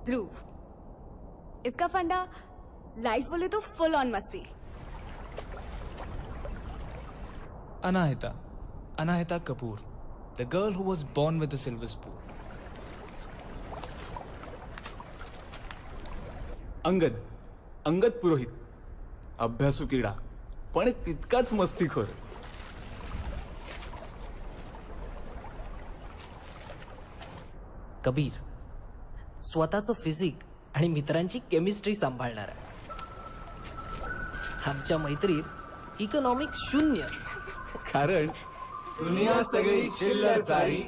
ध्रुव, इसका फंडा लाइफ बोले तो फुल ऑन मस्ती। Anahita Kapoor, the girl who was born with a silver spoon. Angad Purohit, अभ्यासू किडा पण तितकाच मस्तीखोर. कबीर, स्वतःचं फिजिक आणि मित्रांची केमिस्ट्री सांभाळणार आहे. आमच्या मैत्रीत इकॉनॉमिक 0, कारण दुनिया सगळी चिल्लर सारी.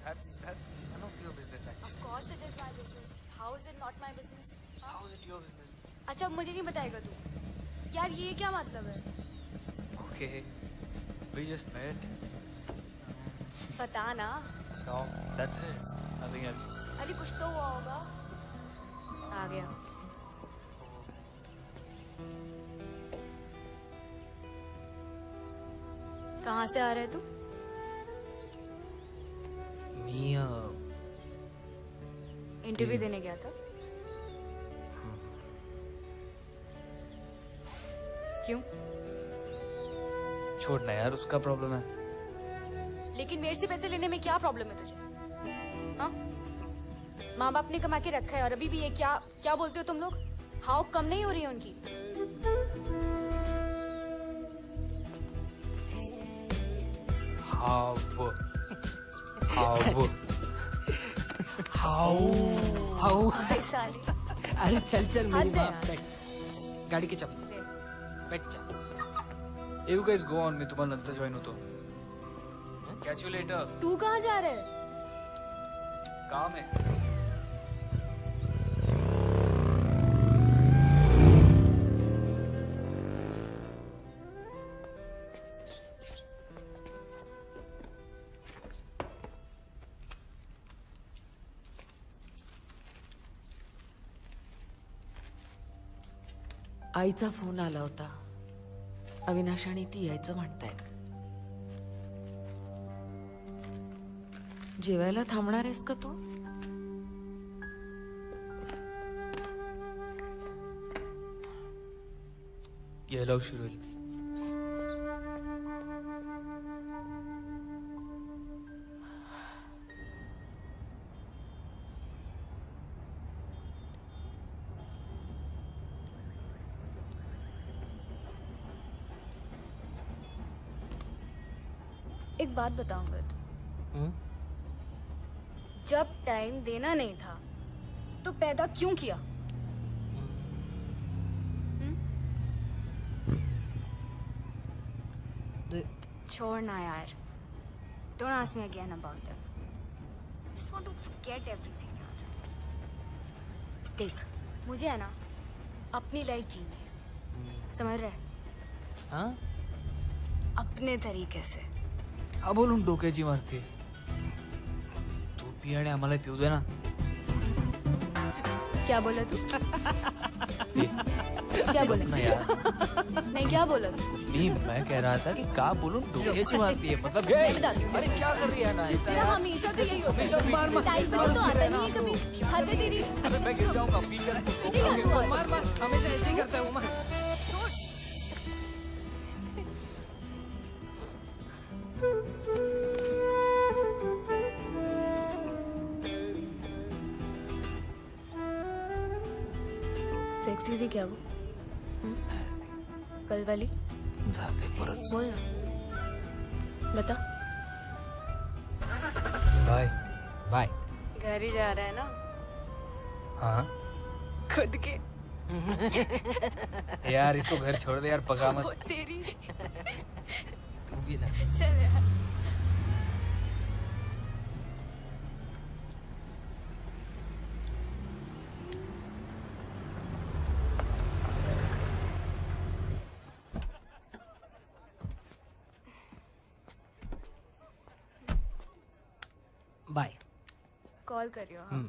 That's none of your business actually. Of course it is my business. How is it not my business? How is it your business? अच्छा मुझे नहीं बताएगा तू? यार ये क्या मतलब है? Okay, we just met. बता ना. No, that's it. Nothing else. अरे कुछ तो हुआ होगा. आ गया. कहाँ से आ रहा है तू? मी इंटरव्यू देने गया था. क्यों? छोड़ना यार, उसका प्रॉब्लम है. लेकिन मेरे से पैसे लेने में क्या प्रॉब्लम है तुझे? हाँ? माँ बाप ने कमा के रखा है और अभी भी ये क्या क्या बोलते हो तुम लोग? हाउ कम नहीं हो रही है उनकी? हाऊ. भाई साली. अरे चल चल मेरी हद है माँ, यार. बैठ. गाडी की चाबी बैठ. चल. You guys go on, मैं तुम्हारा नंतर ज्वाइन होता हूँ. Catch you later. तू कहाँ जा रहा है? काम है. आईचा फोन आला होता. अविनाश आणि ती यायचं म्हणतायत. जेवायला थांबणार आहेस का तू? यायला उशीर होईल. एक बात बताऊंगा हम्म? जब टाइम देना नहीं था तो पैदा क्यों किया? छोड़ना यार. Don't ask me again about them. Just want to forget everything यार. देख, मुझे है ना अपनी लाइफ जीनी है. समझ रहे? हाँ? अपने तरीके से. हा बोलून डोक्याची मारते. तू पी आणि आम्हाला पिऊ दे ना. क्या बोला तू? ए, क्या बोला? ना यार. नहीं क्या बोला तू? नहीं मैं कह रहा था कि का बोलूं डोक्याची मारती है मतलब मैं बताती हूँ. अरे क्या कर रही है ना तेरा हमेशा तो यही होता हमेशा है. मार मार टाइम पे तो आता नहीं है कभी. हद है तेरी. अबे मैं गिर जाऊंगा पी कर नहीं आता है. मार मार हमेशा ऐसे ही करता है उमर. सेक्सी थी क्या वो? कल वाली? झाले परत बोल ना. बता. Bye bye. घर ही जा रहा है ना? हाँ खुद के. यार इसको घर छोड़ दे यार पका वो मत. तेरी. तू भी ना. चल यार. बाय. कॉल करियो. हाँ.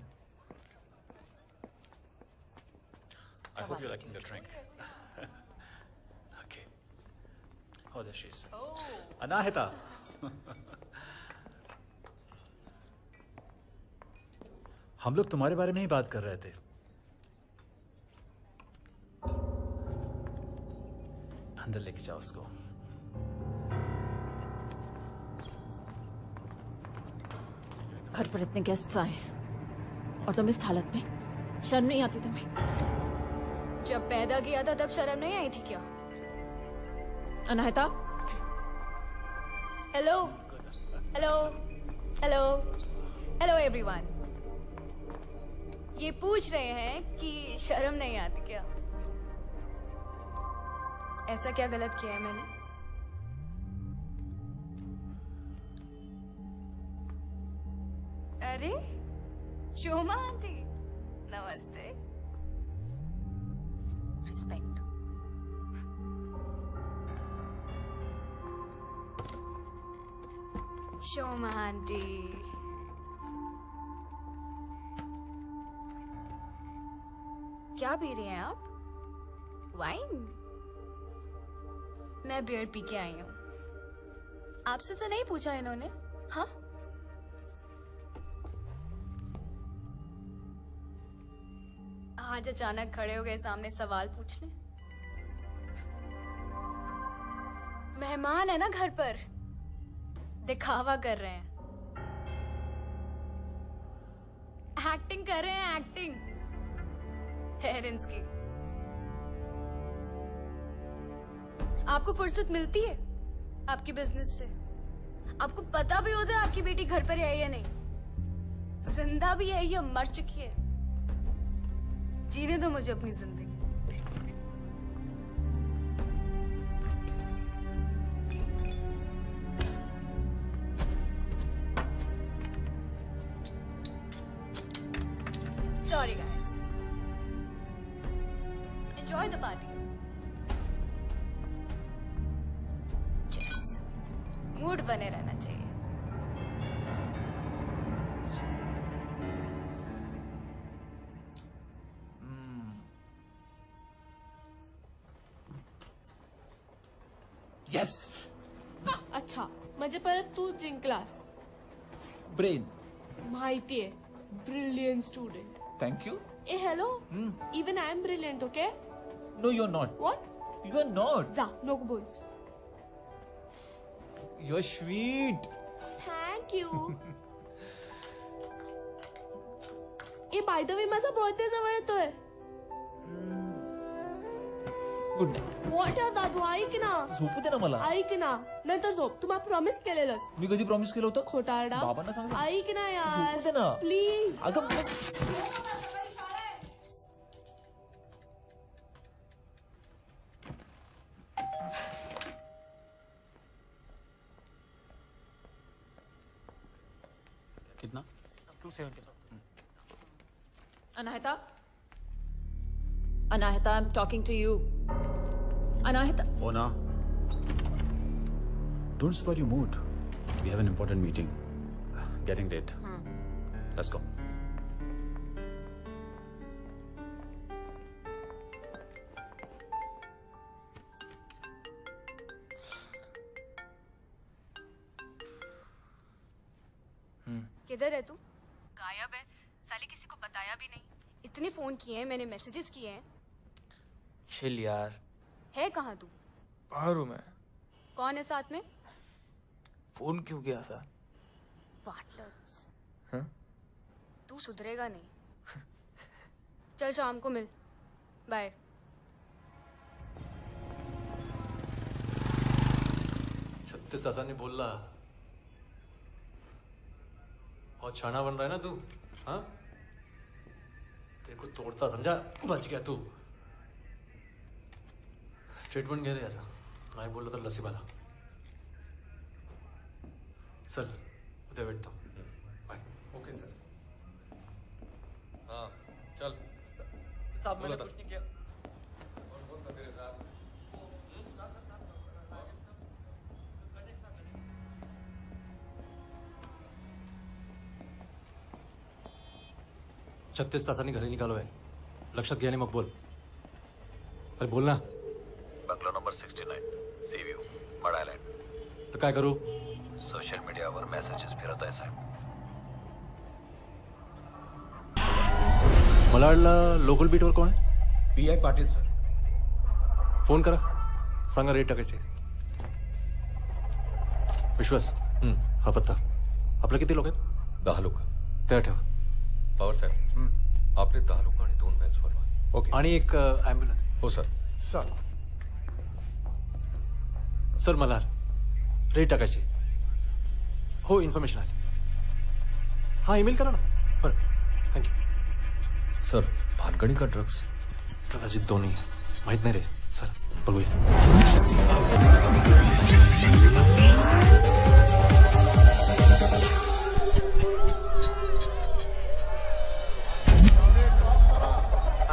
I hope you're liking the drink. Okay. Oh, there she is. Anahita. हम लोग तुम्हारे बारे में ही बात कर रहे थे. अंदर लेके जाओ उसको. घर पर इतने गेस्ट्स आए और तुम इस हालत में. शर्म नहीं आती तुम्हें? जब पैदा किया था तब शर्म नहीं आई थी क्या? Anahita. Hello hello hello hello everyone. ये पूछ रहे हैं कि शर्म नहीं आती क्या? ऐसा क्या गलत किया है मैंने? अरे शोमा आंटी नमस्ते. रिस्पेक्ट. शोमा आंटी. क्या पी रही हैं आप? वाइन? मैं बियर पी के आई हूँ. आपसे तो नहीं पूछा इन्होंने. हाँ आज अचानक खड़े हो गए सामने सवाल पूछने. मेहमान है ना घर पर. दिखावा कर रहे हैं. एक्टिंग कर रहे हैं एक्टिंग. पेरेंट्स की. आपको फुर्सत मिलती है आपकी बिजनेस से? आपको पता भी होता है आपकी बेटी घर पर है या नहीं? जिंदा भी है या मर चुकी है? जीने दो मुझे अपनी जिंदगी. Sorry guys. Enjoy the party. Cheers. Mood बने रहना चाहिए. येस. अच्छा म्हणजे परत तू जिंकलास. ब्रेन. माहितीये. Brilliant student. Thank you. ए hello. Even I am brilliant. Okay. No you are not. What? You are not. जा नको बोलूस. You are sweet. Thank you. ए बाय द वे माझा बर्थडे जवळ येतोय. Good night. व्हॉट यार दादू ऐक ना झोपू दे ना मला. ऐक ना नंतर झोप तू मला प्रॉमिस केलेलंस मी कधी प्रॉमिस केलं होतं? खोटारडा बाबांना सांग. ऐक ना झोपू दे ना. यार प्लीज अगं कितना? 270. Anahita? Anahita, I'm talking to you. Anahita. Mona, don't spoil your mood. We have an important meeting. Getting late. Let's go. किधर है तू? गायब है. साले किसी को बताया भी नहीं. इतने फोन किए हैं मैंने, मैसेजेस किए हैं. चिल यार. है कहाँ तू? बाहर हूँ मैं. कौन है साथ में? फोन क्यों किया था? वाटलर्स. हाँ? तू सुधरेगा नहीं. चल शाम को मिल. बाय. छत्तीस तासांनी बोलला. और छाना बन रहा है ना तू. हाँ तेरे को तोड़ता समझा. बच गया तू. स्टेटमेंट घे रे याचा. नाही बोललो तर लसीबाला. चल उद्या भेटतो. बाय. Okay sir. हाँ चल. साहब मैंने कुछ नहीं किया. कौन था तेरे साथ? 36 तासांनी घरी निघालोय. लक्षात घे आणि मग बोल. अरे बोल ना. Bungalow number 69 sea view mud island. तर काय करू? सोशल मीडियावर मेसेजेस फिरत आहे साहेब. मला वाटलं लोकल बीटवर कोण आहे? PI Patil sir. फोन करा. सांगा रेट टाकायचे. विश्वास हा पत्ता. आपलं किती लोक आहेत? 10 लोक. त्या ठेवा. पवार साहेब आपले 10 लोक आणि 2 व्हॅन्स बोलवा. ओके. आणि एक ॲम्ब्युलन्स. हो सर. सर सर मला रेट टाकायचे. हो इन्फॉर्मेशन आली. हां ईमेल करा ना. बरं थँक्यू. सर भानगडी का ड्रग्स? कदाचित दोन्ही. माहीत नाही रे. चल बघूया.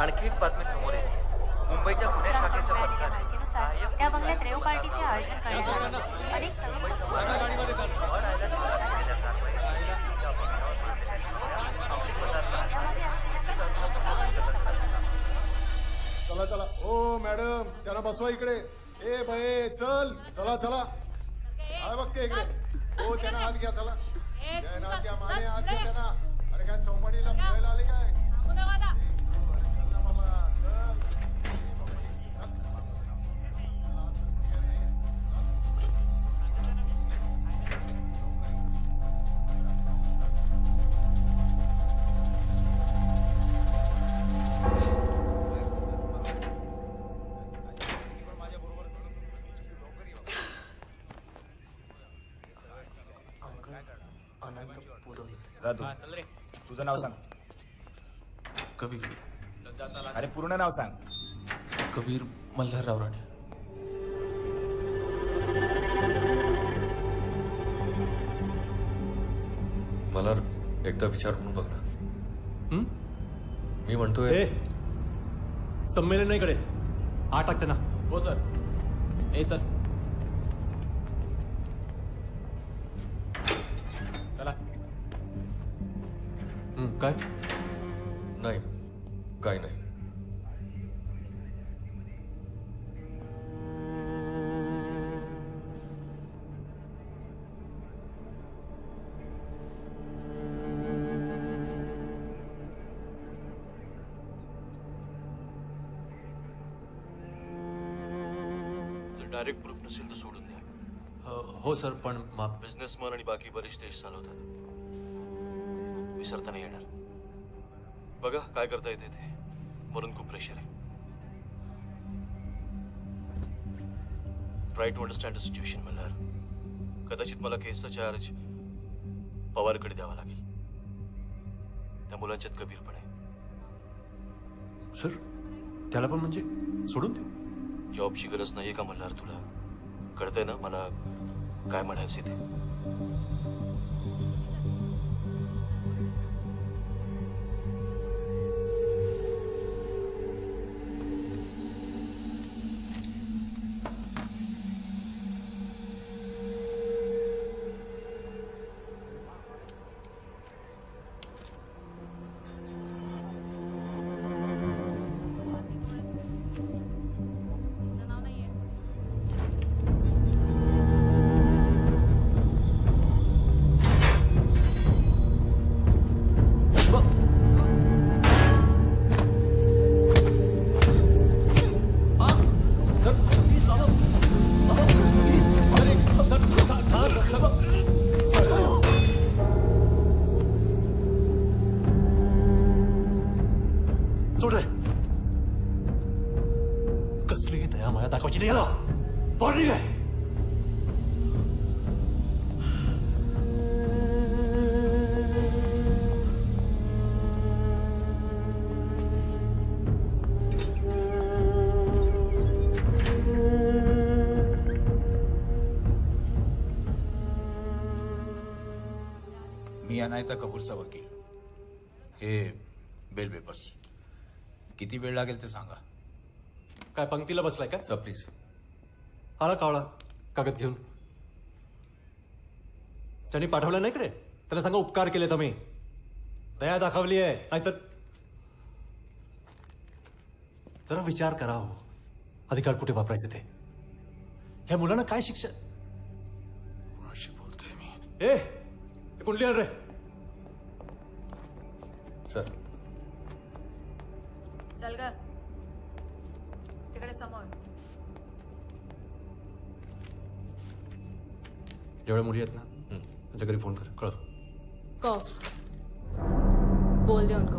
आणखी एक बातमी समोर येते. मुंबईच्या पुणे शाखेच्या पथकाने त्या बंगल्यात रेव पार्टीचे आयोजन करण्यात आले. अनेक चला चला. ओ मॅडम त्यांना बसवा इकडे. ए बाई चल. चला चला. काय बघते इकडे. हो त्यांना हात घ्या. चला त्यांना हात घ्या. माने हात घ्या त्यांना. अरे काय चौमडीला फिरायला आले काय? तुझं नाव सांग. कबीर. अरे पूर्ण नाव सांग. कबीर मल्हारराव राणे. मला एकदा विचार करून बघ ना. मी म्हणतोय संमेलन नाही कडे. आठ टाकते ना. हो सर. ए चल. चला. काय? नाही काय नाही. डायरेक्ट प्रूफ नसेल तर सोडून द्या. हो सर पण बिझनेसमॅन आणि बाकी बरेच देश चालवतात. विसरता नाही येणार. बघा काय करता येते ते. म्हणून खूप प्रेशर आहे. Try to understand the situation Malhar. कदाचित मला केसचा चार्ज पवारकडे द्यावा लागेल. त्या मुलांच्यात कबीर पण आहे. सर त्याला पण म्हणजे सोडून दे. जॉबची गरज नाहीये का मल्हार तुला? कळतंय ना मला काय म्हणायचे ते. सोड रे. कसली दया माया दाखवायची नाही याला. वॉर्निंग आहे. मी अनायता कपूरचा वकील. हे बेल पेपर्स. किती वेळ लागेल ते सांगा. काय पंक्तीला बसलाय काय? Sir please. आला कावळा कागद घेऊन. ज्यांनी पाठवलं नाही इकडे त्याला सांगा उपकार केले तुम्ही. दया दाखवली आहे. नाहीतर जरा विचार करा हो. अधिकार कुठे वापरायचे ते. ह्या मुलांना काय शिक्षा. कोणाशी बोलतोय मी. ए कुंडली आण रे. सर चल ग तिकडे समोर. जेवढ्या मुली आहेत ना त्यांच्या घरी फोन कर. कळव. कॉफ बोल दे उनको.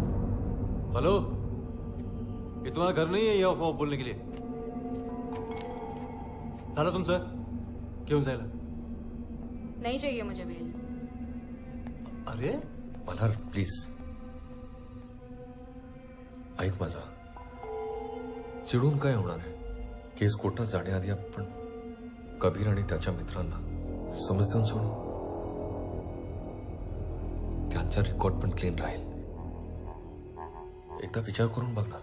हेलो ये तुम्हारा घर नहीं है ये ऑफ बोलने के लिए. झालं तुमचं घेऊन जायला. नहीं चाहिए मुझे बेल. अरे मल्हार प्लीज ऐक माझा. चिडून काय होणार आहे. केस कोर्टात जाण्याआधी आपण कबीर आणि त्याच्या मित्रांना समज देऊन सोडू. त्यांचा रेकॉर्ड पण क्लीन राहील. एकदा विचार करून बघ ना.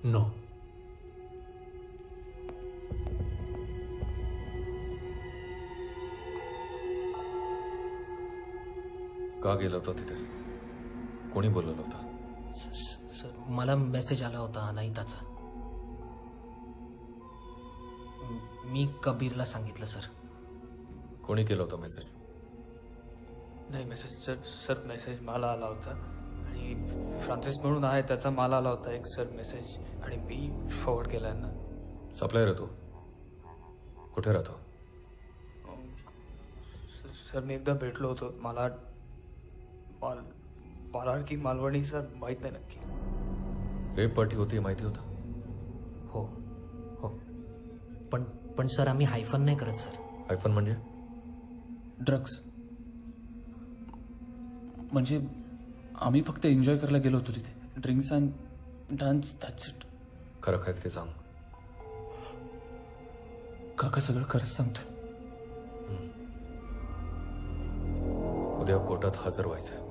नो. का गेला होता तिथे? कोणी बोलवलं होतं? सर मला मेसेज आला होता अनायताचा. मी कबीरला सांगितलं सर. कोणी केलं होतं मेसेज? नाही मेसेज सर मेसेज मला आला होता आणि फ्रान्सिस म्हणून आहे त्याचा मला आला होता एक सर मेसेज आणि मी फॉरवर्ड केला यांना. सप्लायर आहे तू? कुठे राहतो? सर मी एकदा भेटलो होतो. मला की मालवणी सर माहित नाही नक्की. रेप पार्टी होती माहिती होतं? हो हो पण सर आम्ही हायफन नाही करत सर. हायफन म्हणजे? ड्रग्स. म्हणजे आम्ही फक्त एन्जॉय करायला गेलो होतो तिथे. Drinks and dance that's it. खरं काय ते सांग. काका सगळं खरंच सांगतोय. उद्या कोर्टात हजर व्हायचंय.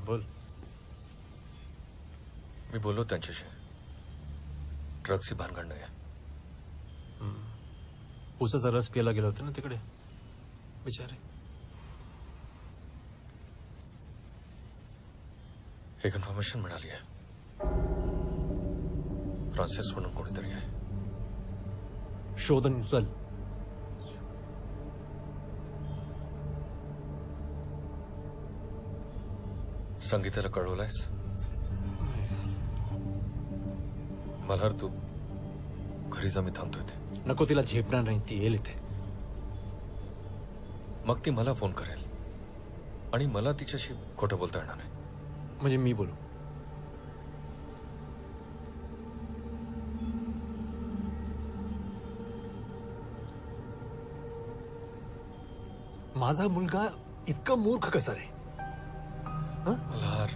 बोल. मी बोललो त्यांच्याशी. ड्रग्सची भानगड नाही. ऊसाचा रस प्यायला गेला होता ना तिकडे बिचारे. एक इन्फॉर्मेशन मिळाली आहे. फ्रान्सिस म्हणून कोणीतरी आहे. शोधन चल. संगीताला कळवलायस? मल्हार तू घरी जा, मी थांबतोय ते. नको, तिला झेपणार नाही, ती येईल इथे. मग ती मला फोन करेल आणि मला तिच्याशी खोटं बोलता येणार नाही. म्हणजे मी बोलू? माझा मुलगा इतका मूर्ख कसा रे? मल्हार,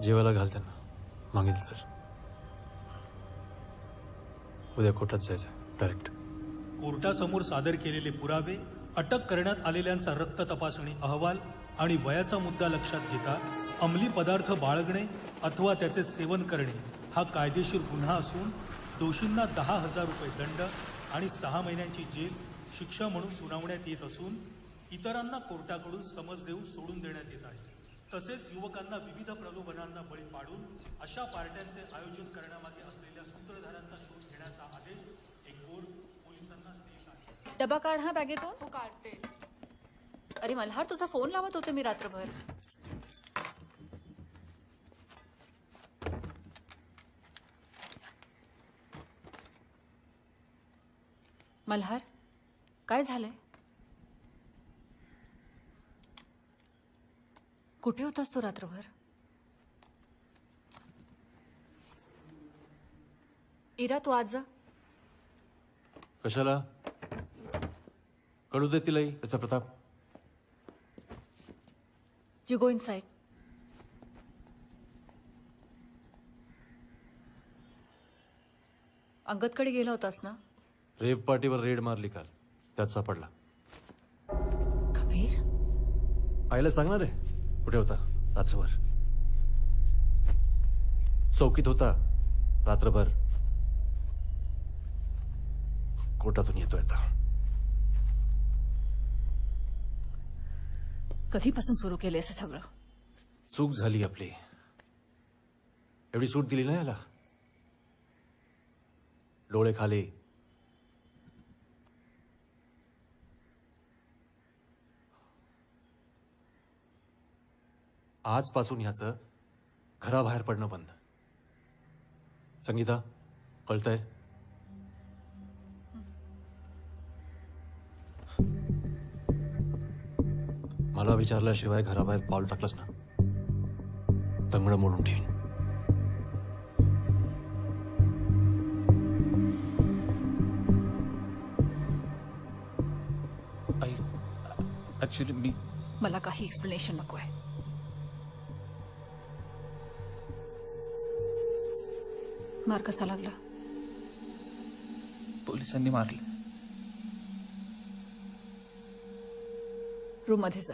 जेवायला घाल त्यांना, मागितलं तर. उद्या कोर्टात जायचं डायरेक्ट. कोर्टासमोर सादर केलेले पुरावे, अटक करण्यात आलेल्यांचा रक्त तपासणी अहवाल आणि वयाचा मुद्दा लक्षात घेता अंमली पदार्थ बाळगणे अथवा त्याचे सेवन करणे हा कायदेशीर गुन्हा असून दोषींना 10,000 रुपये दंड आणि 6 महिन्यांची जेल शिक्षा म्हणून सुनावण्यात येत असून इतरांना कोर्टाकडून समज देऊन सोडून देण्यात येत आहे. तसेच युवकांना विविध प्रलोभनांना बळी पाडून अशा पार्ट्यांचे आयोजन करण्यामागे असलेल्या सूत्रधारांचा शोध घेण्याचा आदेश एकोर पोलिसांना देत आहे. डबा काढ हा बॅगेतून. हो काढते. अरे मल्हार, तुझा फोन लावत होते मी रात्रभर. मल्हार, काय झालंय? कुठे होतास तू रात्रभर? इरा, तू आज जा. कशाला? कळू दे तिलाही त्याचा प्रताप. You go inside. अंगदकडे गेला होतास ना? रेव पार्टीवर रेड मारली काल, त्यात सापडला. कबीर? आईला सांगणार आहे कुठे होता रात्रभर. चौकीत होता रात्रभर. कोर्टातून येतोय आता. कधीपासून सुरू केले असं सगळं? चूक झाली आपली. एवढी सूट दिली ना याला. डोळे खाली. आजपासून ह्याचं घराबाहेर पडणं बंद. संगीता, कळतंय? मला विचारल्याशिवाय घराबाहेर पाऊल टाकलंस ना, तंगड मोडून ठेवीन. आई, ऍक्च्युली मी... मला काही एक्सप्लेनेशन नको आहे. मार कसा लागला? पोलिसांनी मारले. रूम मध्ये जा.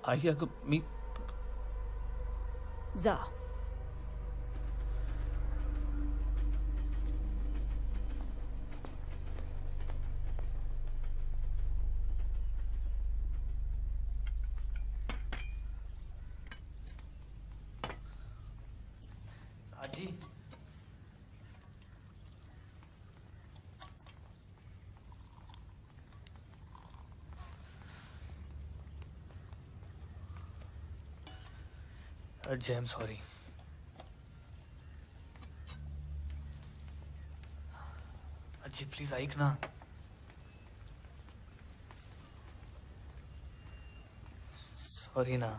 आई, अगं मी... जा. आजी, अजय, आय एम सॉरी. आजी प्लीज ऐक ना. सॉरी ना.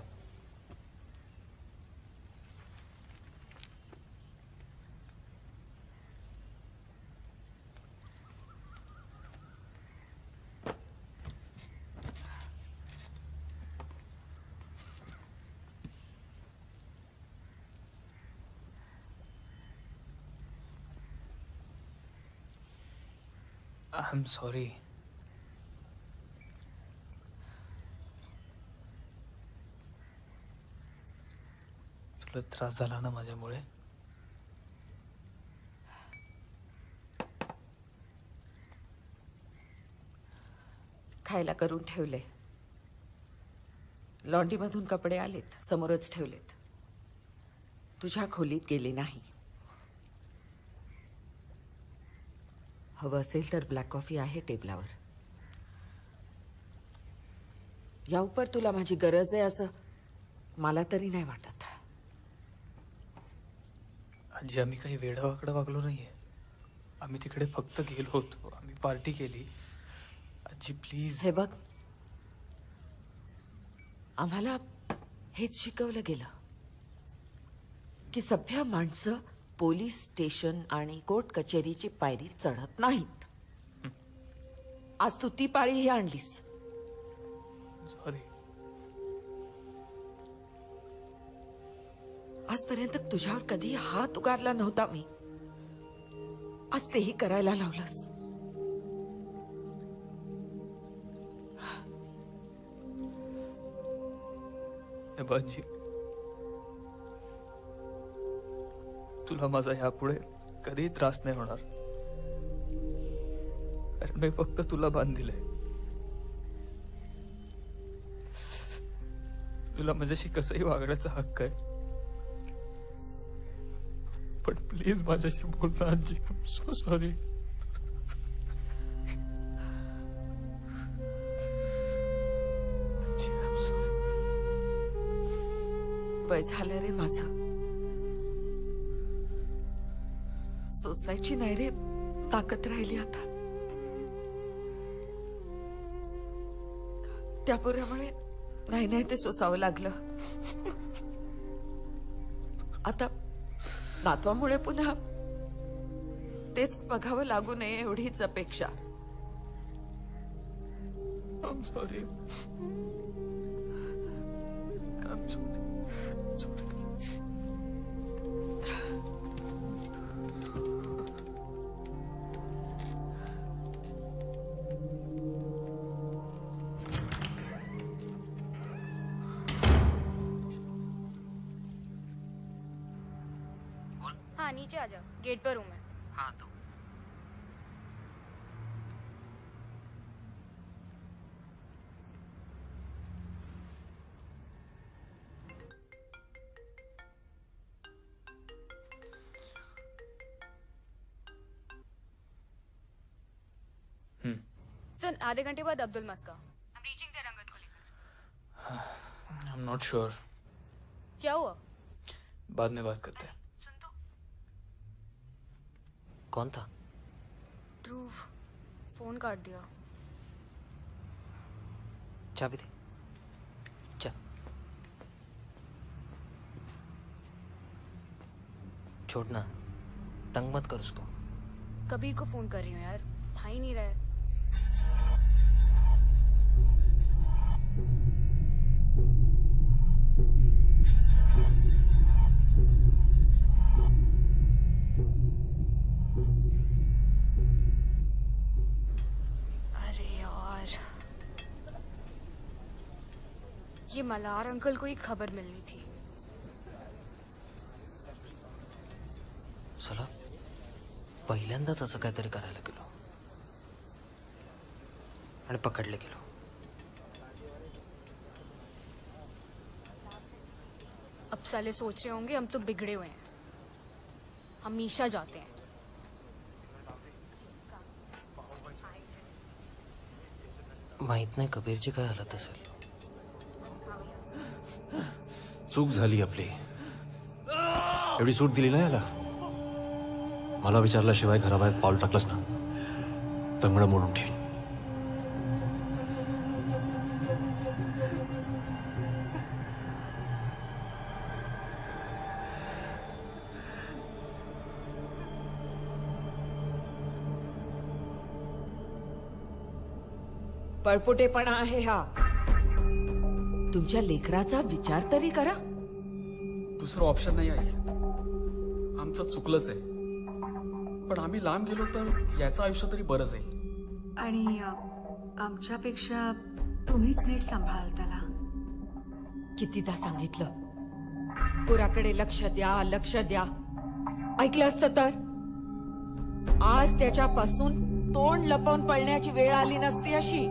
I am sorry. तुला त्रास झाला ना माझ्यामुळे? खायला करून ठेवले. लॉन्ड्रीमधून कपडे आलेत, समोरच ठेवलेत. तुझ्या खोलीत गेले नाही. हवं असेल तर ब्लॅक कॉफी आहे टेबलावर. या उपर तुला माझी गरज आहे असं मला तरी नाही वाटत. आजी आम्ही काही वेडावाकडं वागलो नाहीये. आम्ही तिकडे फक्त गेलो होतो, आम्ही पार्टी केली. आजी प्लीज. हे बघ, आम्हाला हेच शिकवलं गेलं की सभ्य माणसं पोलीस स्टेशन आणि कोर्ट कचेरीची पायरी चढत नाहीत. आज तू ती पाळी ही आणलीस. सॉरी. आजपर्यंत तुझ्यावर कधी हात उगारला नव्हता मी. आज तेही करायला लावलंस. हे बघ आजी, तुला माझा यापुढे कधी त्रास नाही होणार, कारण मी फक्त तुला बांध दिलंय. तुला माझ्याशी कसंही वागण्याचा हक्क आहे, पण प्लीज माझ्याशी बोल ना आजी. I am so sorry. वय झालं रे माझं. सोसायची नाही रे ताकद राहिली आता. त्या पोरामुळे नाही नाही ते सोसावं लागलं. आता नातवामुळे पुन्हा तेच बघावं लागू नये एवढीच अपेक्षा. I'm sorry. I'm sorry. Sorry. हाँ नीचे आ जाओ, गेट पर हूँ मैं. हाँ तो सुन, आधे घंटे बाद अब्दुल मस्का. I'm reaching there रंगत को लेकर. I'm not sure. क्या हुआ? बाद में बात करते हैं. कौन था? ध्रुव फोन काट दिया. चाबी दे. चल. छोड़ना, तंग मत कर उसको. कबीर को फोन कर रही हूँ यार, उठा ही नहीं रहा है. ये मल्हार अंकल को ही खबर मिलनी थी. चला पहिल्यांदाच असं काहीतरी करायला गेलो आणि पकडले गेलो. अब साले सोच रहे होंगे हम तो बिगड़े हुए हैं. हमेशा जाते हैं. माहित नाही कबीरची काय हालत असेल. चूक झाली आपली. एवढी सूट दिली ना याला. मला विचारल्याशिवाय घराबाहेर पाऊल टाकलंस ना, तंगड मोडून ठेवीन. पळपुटेपणा आहे हा. तुमच्या लेकराचा विचार तरी करा. दुसरं ऑप्शन नाही आई. आमचं चुकलंच आहे, पण आम्ही लांब गेलो तर याचं आयुष्य तरी बरं जाईल. आणि आमच्यापेक्षा तुम्हीच नीट सांभाळाल त्याला. कितीदा सांगितलं पुराकडे लक्ष द्या, लक्ष द्या. ऐकलं असतं तर आज त्याच्यापासून तोंड लपवून पळण्याची वेळ आली नसती अशी.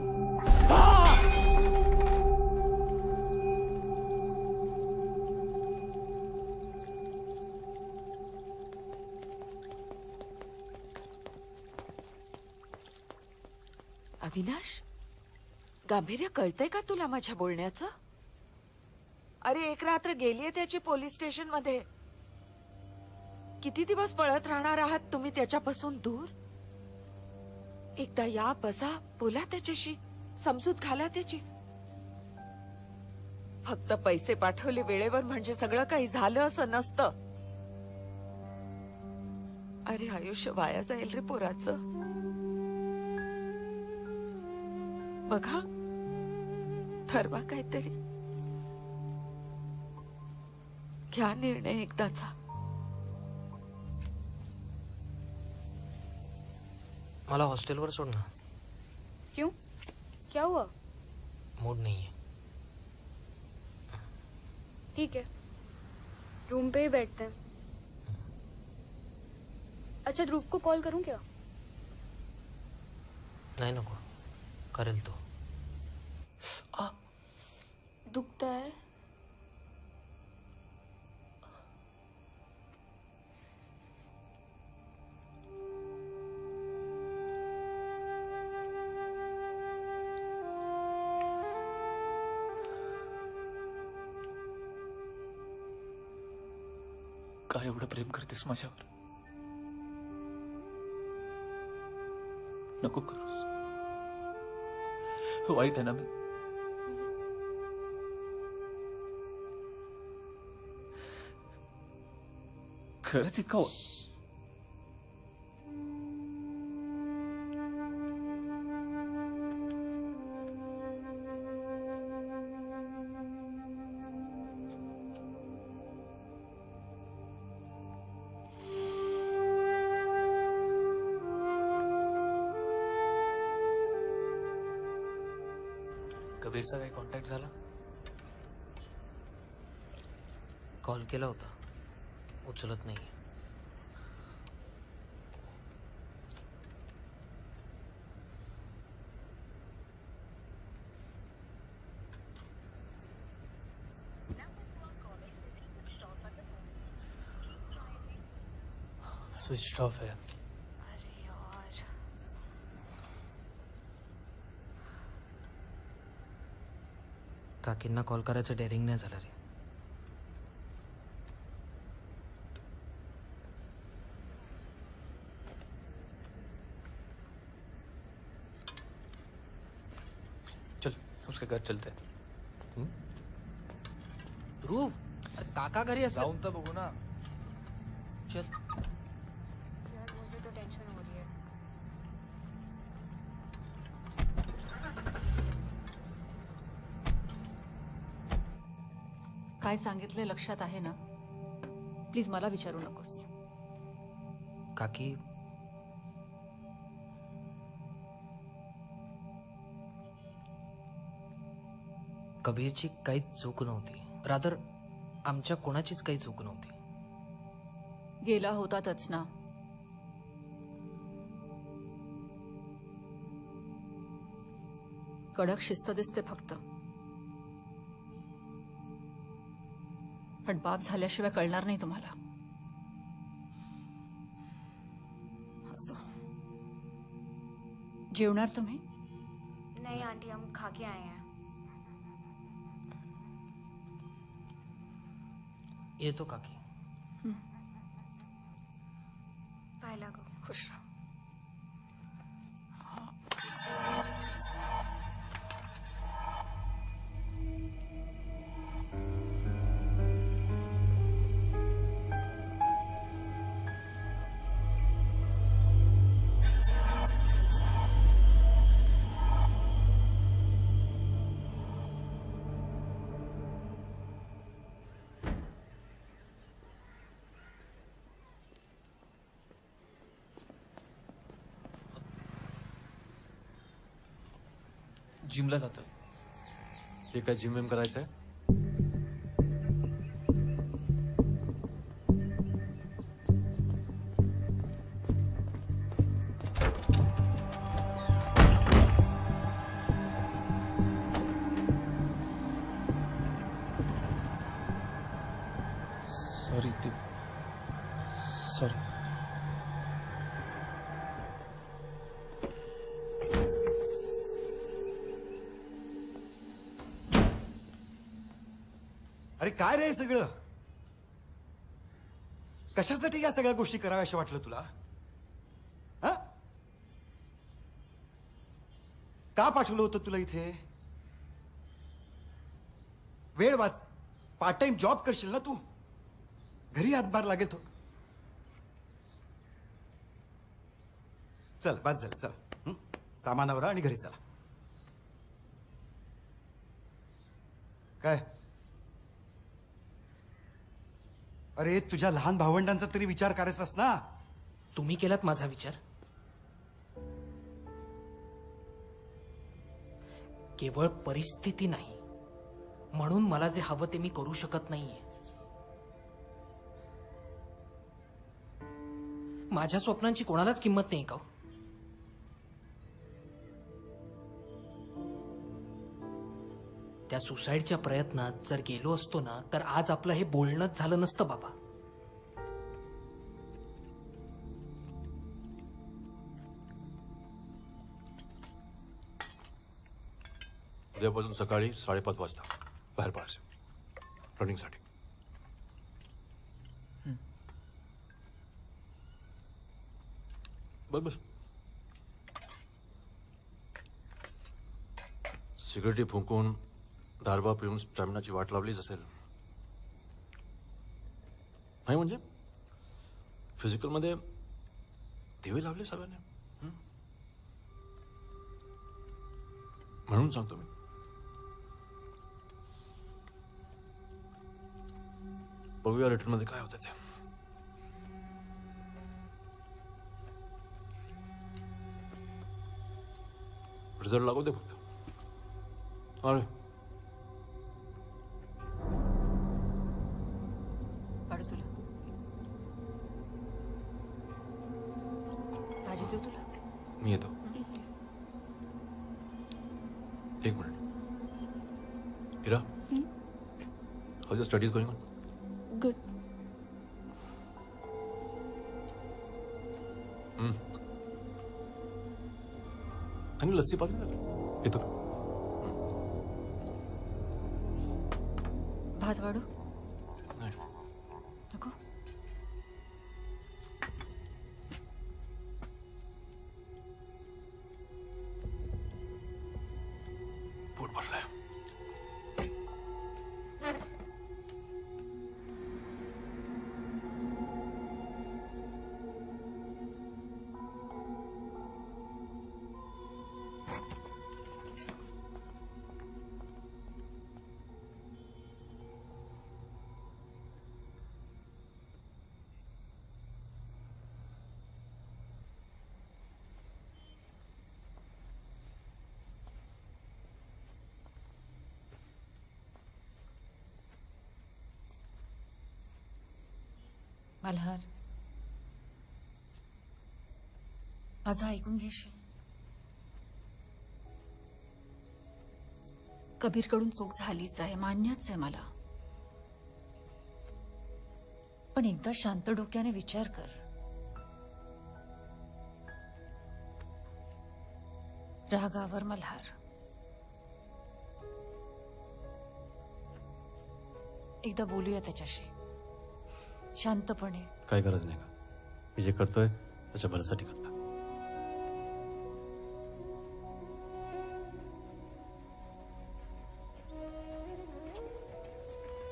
अविनाश, गांभीर्य कळतंय का तुला माझ्या बोलण्याचं? अरे एक रात्र गेलीये त्याची पोलीस स्टेशन मध्ये. किती दिवस पळत राहणार आहात तुम्ही त्याच्यापासून दूर? एकदा या, बसा, बोला त्याच्याशी, समजूत घाला त्याची. फक्त पैसे पाठवले वेळेवर म्हणजे सगळं काही झालं असं नसतं. अरे आयुष्य वाया जाईल रे पोराचं. बघा, ठरवा काहीतरी, घ्या निर्णय एकदाचा. मला हॉस्टेलवर सोड ना. क्यों? क्या हुआ? मूड नहीं है. ठीक है, रूम पे ही बैठते हैं. अच्छा, ध्रुव को कॉल करूं क्या? नहीं नको, करेल तो. दुखता है? काय एवढं प्रेम करतेस माझ्यावर? नको करूस. वाईट आहे ना मी? खरंच इतका कबीरचा काही कॉन्टॅक्ट झाला? कॉल केला होता, उचलत नाही. स्विच ऑफ है. काकींना कॉल करायचं डेअरिंग नाही झालं रे. चल उसके घर चलते हैं. ध्रुव, काका घरी असला. जाऊन तर बघू ना. चल. यार मुझे तो टेंशन हो रही है. काय सांगितलंय लक्षात आहे ना? प्लीज मला विचारू नकोस. काकी, कबीरची काहीच चूक नव्हती. रादर आमच्या कोणाचीच काही चूक नव्हती. गेला होतातच ना. कडक शिस्त दिसते फक्त, पण बाप झाल्याशिवाय कळणार नाही तुम्हाला. असो, जेवणार तुम्ही? नहीं आंटी, हम खा के आए हैं. येतो काकी. बाय लागो. खुश रहो. जिमला जातोय. ते काय जिम विम करायचंय? सॉरी ते, सॉरी. अरे काय रे हे सगळं? कशासाठी या सगळ्या गोष्टी कराव्याशा वाटलं तुला? हा? का पाठवलं होतं तुला इथे? वेळ वाच, पार्ट टाइम जॉब करशील ना तू, घरी हातभार लागेल तो. चल बस झालं, चल सामानावर आणि घरी चला. काय? अरे तुझ्या लहान भावंडांचा तरी विचार करायचास ना. तुम्ही केलात माझा विचार? केवळ परिस्थिती नाही म्हणून मला जे हवं ते मी करू शकत नाहीये. माझ्या स्वप्नांची कोणालाच किंमत नाही का? त्या सुसाईडच्या प्रयत्नात जर गेलो असतो ना तर आज आपलं हे बोलणंच झालं नसतं बाबा. उद्यापासून सकाळी 5:30 वाजता बाहेर पडायचं रनिंगसाठी. बस बस. सिगरेटी फुंकून दारवा पिऊन स्टॅमिनाची वाट लावलीच असेल. नाही म्हणजे फिजिकलमध्ये दिवे लावले सगळ्यांनी. म्हणून सांगतो मी. बघूया रिटर्नमध्ये काय होतं ते. रिझल्ट लागू दे फक्त. अरे पाडू तुला भाजी देऊ तुला? मी येतो. एक minute. Ira, how your studies going on? Good. आणि लस्सी पाजून झालं. येतो. भात वाढू नाही नको? पोट भरलाय. मल्हार, माझं ऐकून घेशील? कबीरकडून चूक झालीच आहे, मान्यच आहे मला. पण एकदा शांत डोक्याने विचार कर. रागावर मल्हार. एकदा बोलूया त्याच्याशी शांतपणे. काय गरज नाही का? मी जे करतोय त्याच्या भल्यासाठी करतो.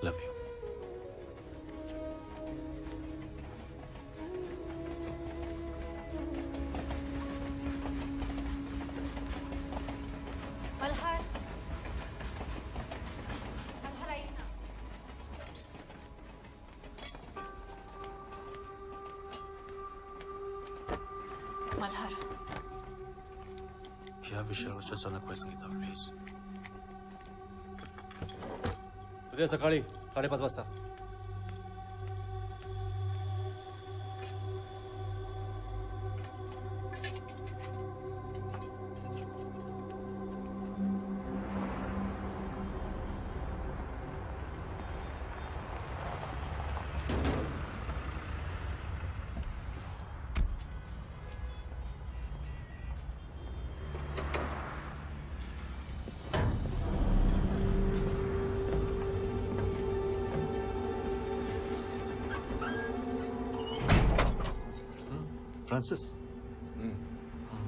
Love you. मल्हार, मल्हार ऐक ना. मल्हार, या विषयावर चर्चा नको सांगितलं प्लीज. उद्या सकाळी 5:30 वाजता. फ्रांसिस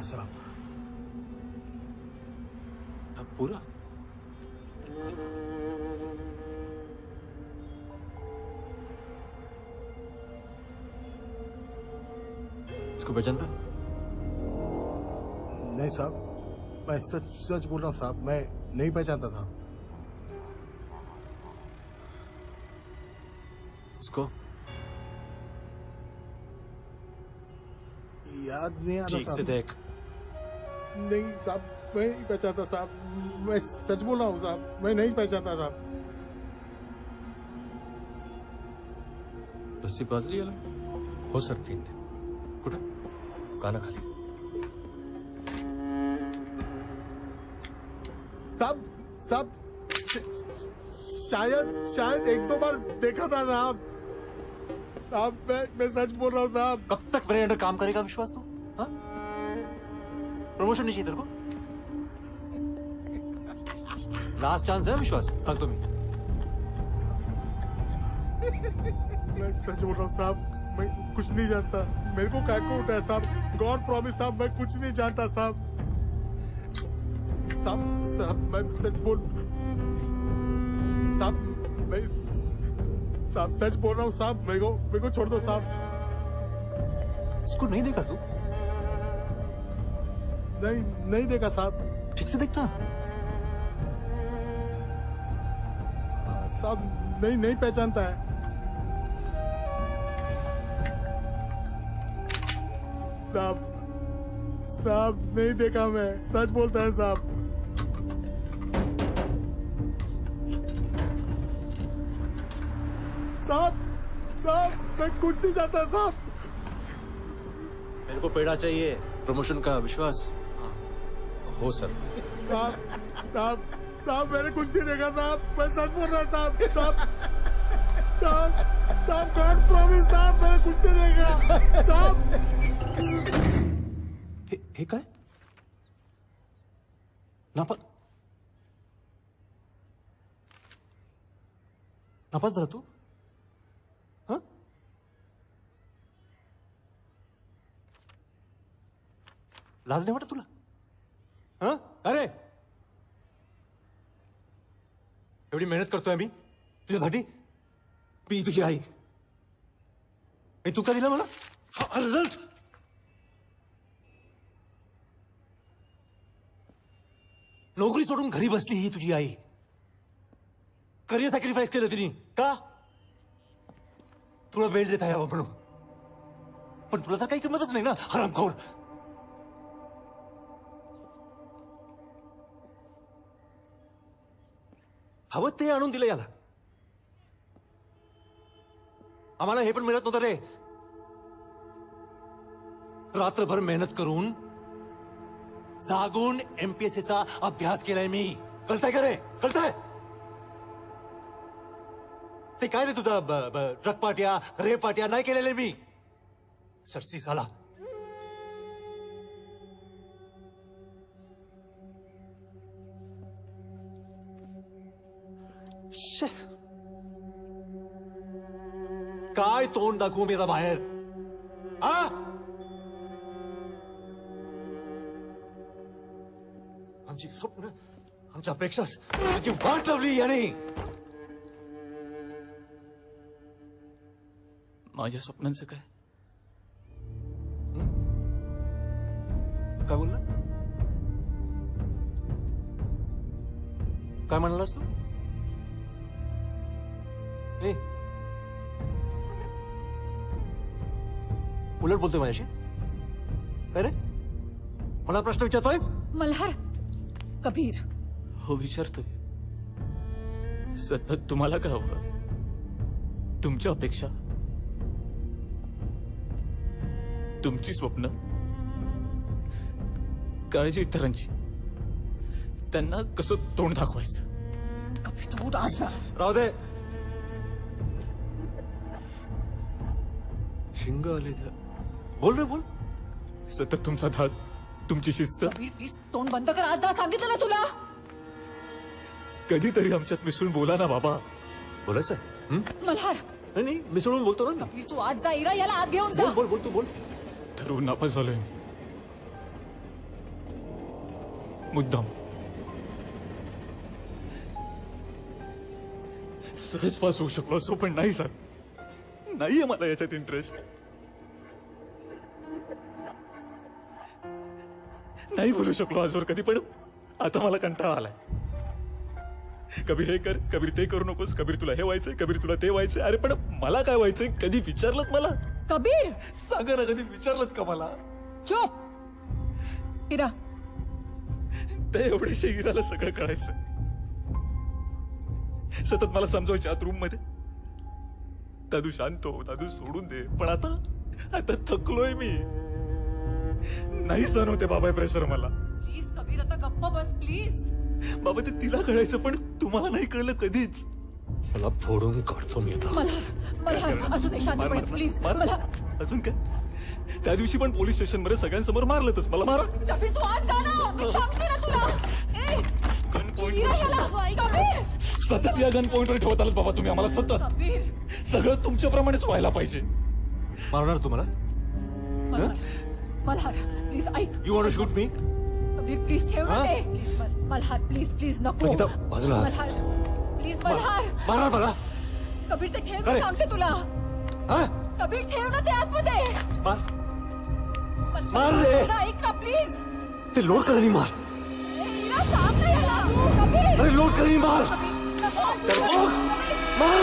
साहब पूरा इसको पहचानता? नहीं साहब, मैं सच सच बोल रहा हूँ साहब, मैं नहीं पहचानता साहब। इसको याद नहीं आ रहा ठीक से साहब। देख। नहीं साहब, मैं नहीं पहचानता साहब, मैं सच बोल रहा हूँ साहब, मैं नहीं पहचानता साहब। रस्सी पाजली याला हो सर 3 कुठे? कानाखाली. साहब साहब शायद 1-2 बार देखा था साहब। साहब मैं सच बोल रहा हूँ साहब। कब तक मेरे अंडर काम करेगा विश्वास तू? हाँ? प्रमोशन नहीं चाहिए तेरे को? लास्ट चांस है विश्वास, रख दो मैं सच बोल रहा हूँ साहब, मैं कुछ नहीं जानता। मेरे को क्या को उठा है साहब, गॉड प्रॉमिस साहब, मैं कुछ नहीं जानता साहब। साहब मैं सच बोल साहब, मैं साहब सच बोल रहा हूँ साहब, मेरे को छोड़ दो साहब। इसको नहीं देखा तू? नहीं देखा साहब। ठीक से देखना साहब, नहीं पहचानता है साहब, नहीं देखा मैं, सच बोलता है साहब। साहब मैं कुछ नहीं चाहता साहब। मेरे को पेड़ा चाहिए प्रमोशन का विश्वास। हो सर। साहब मैंने कुछ नहीं देखा साहब, मैं सच बोल रहा साहब गॉड प्रॉमिस साहब, मैंने कुछ नहीं देखा साहब। हे काय नापास झाला तू? हाँ? लाज नाही वाटत तुला? हाँ? अरे एवढी मेहनत करतोय मी तुझ्यासाठी, मी तुझी आई, आणि तू का दिला मला हा रिझल्ट? नोकरी सोडून घरी बसली ही तुझी आई, करिअर सॅक्रिफाईस केलं तिने का? तुला वेळ देता यावं म्हणून. पण तुला तर काही किंमतच नाही ना हरामखोर. हवं ते आणून दिलं याला. आम्हाला हे पण मिळत नव्हतं रे. रात्रभर मेहनत करून जागून एमपीएससीचा अभ्यास केलाय मी. कळतंय का रे? कळतंय? ते काय रे तुझा ट्रकपाट्या रेपाट्या नाही केलेले मी. सरसी साला. काय तोंड दाखवू मी आता बाहेर? हा? आमची स्वप्न, आमच्या अपेक्षा त्याची वाट लावली याने. माझ्या स्वप्नांचं काय? काय बोलला? काय म्हणालास तू? ए उलट बोलतोय माझ्याशी? काय रे? मला प्रश्न विचारतोयस? मल्हार, कबीर. हो विचारतोय. सतत तुम्हाला काय हवं? तुमच्या अपेक्षा, तुमची स्वप्न, काळजी इतरांची, त्यांना कसं तोंड दाखवायचं? राहू दे. शिंग आले त्या. बोल रे बोल. सतत तुमचा धाक, तुमची शिस्त. प्लीज तोंड बंद कर. आज जा सांगितलं ना तुला. कधीतरी आमच्यात मिसळून बोला ना बाबा. बोलायचंय? मल्हार, नाही मिसळून बोलतो ना. तू आज जा. इरा याला आत घेऊन जा. बोल तू बोल. ठरवून नापास झालोय मी. मुद्दाम सहज पास होऊ शकलो असो, पण नाही सर, नाहीये मला याच्यात इंटरेस्ट. नाही बोलू शकलो आजवर कधी, पण आता मला कंटाळा आलाय. कबीर हे कर, कबीर ते करू नकोस, कबीर तुला हे व्हायचंय, कबीर तुला ते व्हायचंय. अरे पण मला काय व्हायचंय कधी विचारलं मला? कबीर सांगा ना, कधी विचारलं का मला? चुप. हिरा, ते एवढेशा हिराला सगळं कळायचं. सतत मला समजायच्या आत रूम मध्ये, दादू शांत हो, दादू सोडून दे. पण आता थकलोय मी. नाही सहन होते बाबा प्रेशर मला. प्लीज कबीर आता गप्प बस प्लीज. बाबा ते तिला कळायचं, पण तुम्हाला नाही कळलं कधीच. मला फोडून काढतो मी आता. मला असू दे शांतपणे प्लीज. मला अजून काय? त्या दिवशी पण पोलीस स्टेशन मध्ये सगळ्यांसमोर मारलंच मला. मारा कबीर, तू आज जा ना, मी सांगते ना तुला. कबीर, सतत या गन पॉइंटवर ठेवत आलात बाबा तुम्ही आम्हाला. सतत कबीर, सगळं तुमच्याप्रमाणेच व्हायला पाहिजे. मारणार तुम्हाला? मल्हार प्लीज ऐक. You want to shoot me? Kabir please ठेव ना ते. प्लीज मल्हार, प्लीज प्लीज नको. संगीता, बाजूला. मल्हार प्लीज. मल्हार मारा बघा. कबीर ते ठेव, मी सांगते तुला. कबीर ठेव ना ते आतमध्ये. मार रे. ऐक ना प्लीज. ते लोड कर आणि मार. सांग ना याला. कबीर, अरे लोड कर आणि मार. मार.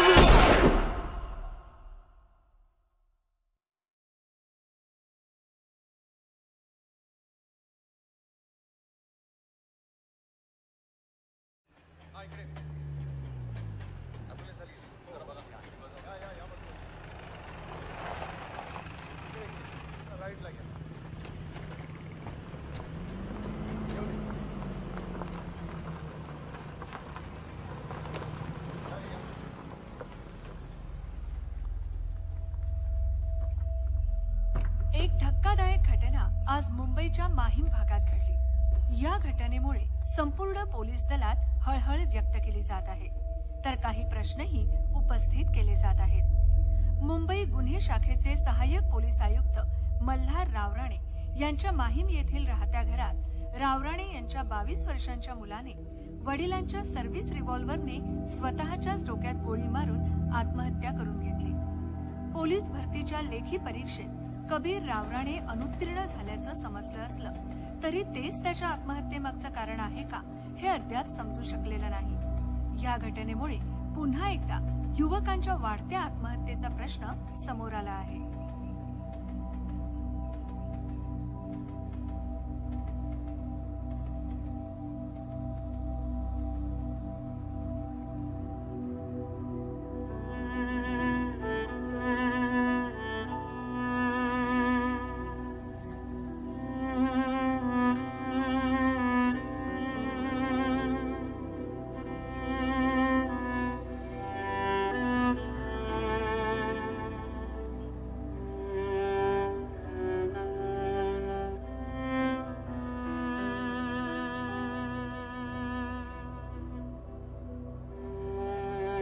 एक धक्कादायक घटना आज मुंबईच्या माहीम भागात घडली. या घटनेमुळे संपूर्ण पोलीस दलात हळहळ व्यक्त केली जात आहे, तर काही प्रश्नही उपस्थित केले जात आहेत. मुंबई गुन्हे शाखेचे सहाय्यक पोलीस आयुक्त मल्हार रावराणे यांच्या माहीम येथील राहत्या घरात रावराणे यांच्या 22 वर्षांच्या मुलाने वडिलांच्या सर्व्हिस रिव्हॉल्व्हरने स्वतःच्याच डोक्यात गोळी मारून आत्महत्या करून घेतली. पोलीस भरतीच्या लेखी परीक्षेत कबीर रावराणे अनुत्तीर्ण झाल्याचं समजलं असलं तरी तेच त्याच्या आत्महत्येमागचं कारण आहे का हे अद्याप समजू शकलेलं नाही. या घटनेमुळे पुन्हा एकदा युवकांच्या वाढत्या आत्महत्येचा प्रश्न समोर आला आहे.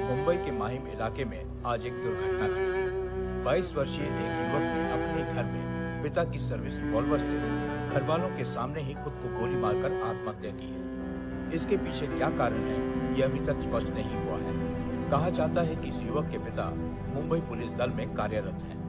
मुंबई के माहिम इलाके में आज एक दुर्घटना घटी। 22 वर्षीय एक युवक ने अपने ही घर में पिता की सर्विस रिवॉल्वर से घर वालों के सामने ही खुद को गोली मारकर आत्महत्या की है। इसके पीछे क्या कारण है यह अभी तक स्पष्ट नहीं हुआ है। कहा जाता है कि इस युवक के पिता मुंबई पुलिस दल में कार्यरत हैं।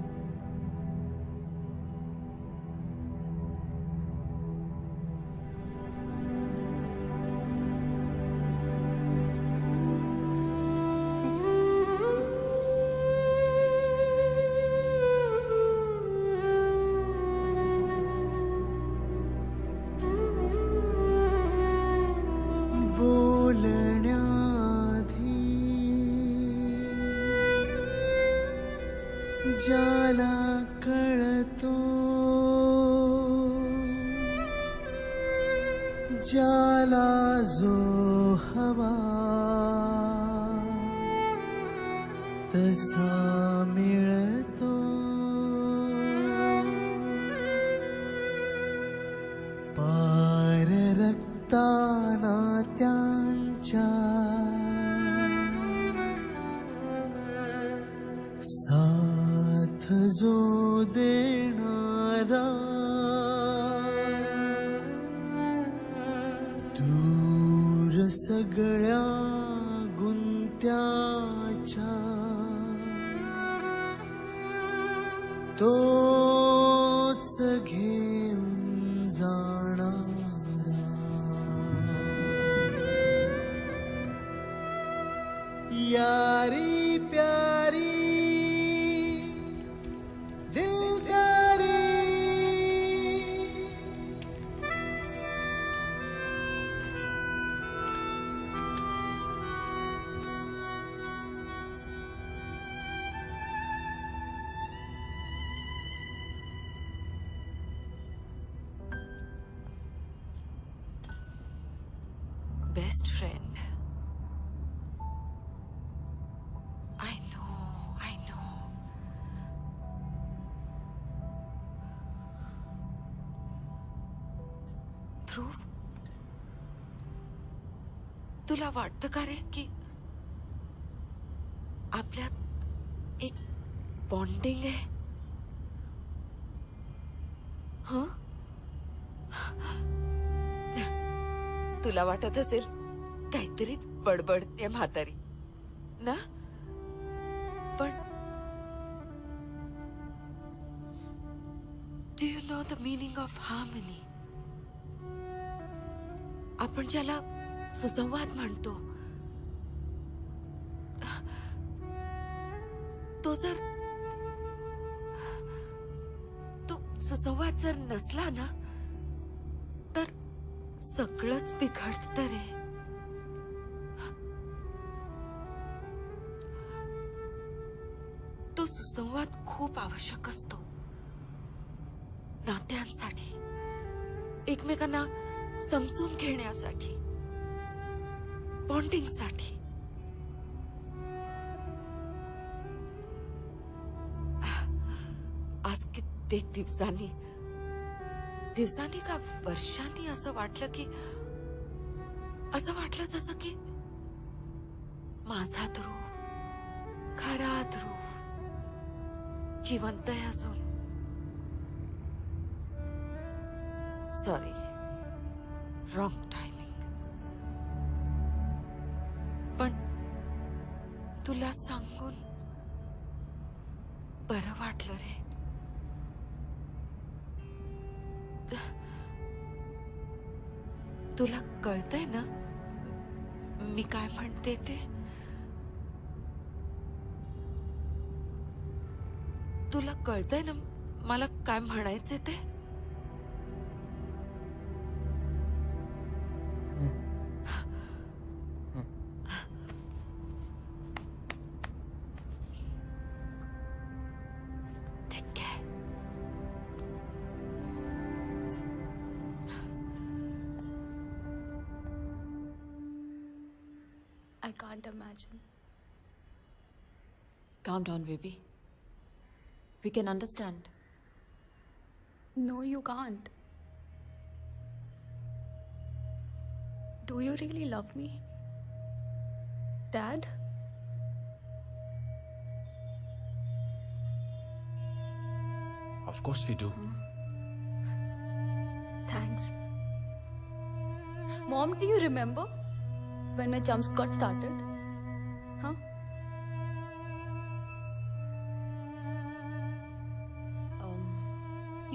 ज्याला कळतो ज्याला जो हवा तसा मिळतो पार रक्ताना त्यांच्या साथ जो देणार तारा दूर सगळ्या गुंत्याच्या तोच घेऊन जाणारा यारी प्यारी दिलदारी बेस्ट फ्रेंड. I know. ध्रुव, तुला वाटतं का रे की आपल्यात एक बॉन्डिंग आहे? हं? तुला वाटत असेल काहीतरीच बडबडते म्हातारी ना, पण do you know the meaning of harmony? आपण ज्याला सुसंवाद म्हणतो, तो सुसंवाद जर नसला ना तर सगळंच बिघडतं रे. तो सुसंवाद खूप आवश्यक असतो नात्यांसाठी, एकमेकांना समजून घेण्यासाठी, बॉन्डिंगसाठी. आज कित्येक दिवसांनी का वर्षांनी असं वाटलं जसं की माझा ध्रुव, खरा ध्रुव जिवंत आहे अजून. Sorry, wrong timing. पण तुला सांगून बरं वाटलं रे. तुला कळतंय ना मी काय म्हणते ते? तुला कळतंय ना मला काय म्हणायचे ते? I can't imagine. Calm down, baby. We can understand. No, you can't. Do you really love me, Dad? Of course we do. Thanks. Mom, do you remember when my jumps got started? Huh?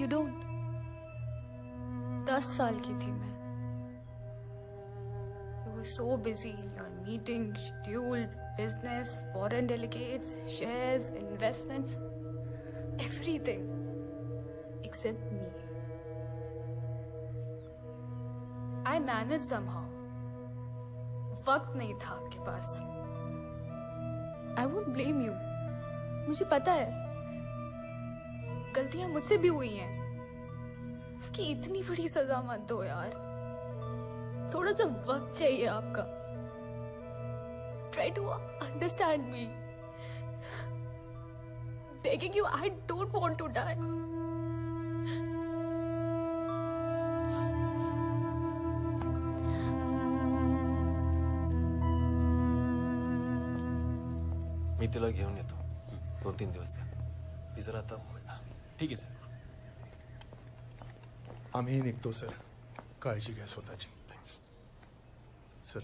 You don't. 10 साल की थी मैं. You were so busy in your meetings, scheduled, business, foreign delegates, shares, investments, everything except me. I managed somehow. वक्त नहीं था आपके pass. I won't blame you. मुझे पता है गलतियां मुझसे भी हुई हैं. उसकी इतनी बड़ी सजा मत दो यार. थोड़ा सा वक्त चाहिए आपका. Try to understand me. Begging you, I don't want to die. मी तिला घेऊन येतो. 2-3 दिवस द्या. ती जर आता ठीक आहे सर. आम्ही निघतो सर. काळजी घ्या स्वतःची. Thanks sir.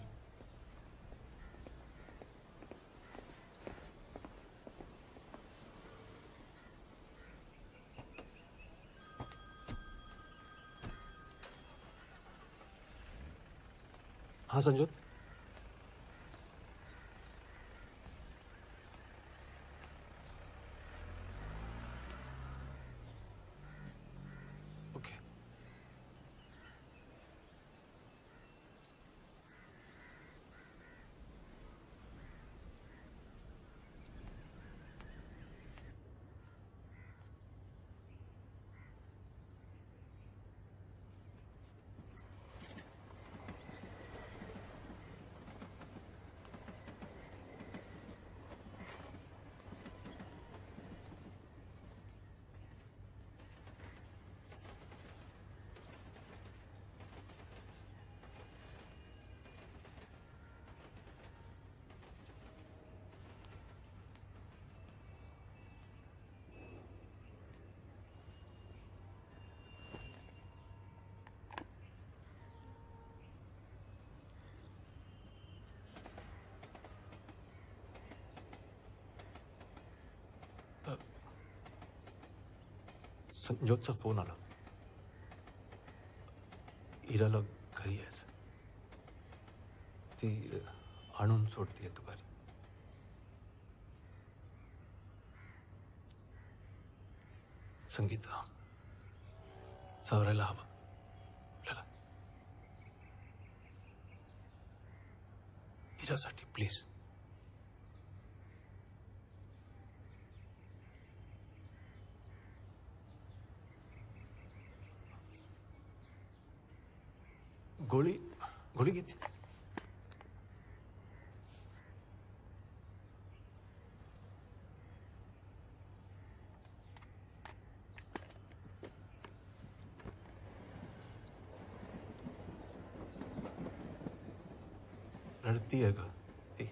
हाँ संजोत. ओके. संजोतचा फोन आला. इराला घरी यायचं. ती आणून सोडतीये तू घरी. संगीता सावरायला हवं आपल्याला. इरासाठी प्लीज. गोळी घेते. रडती आहे ग ती.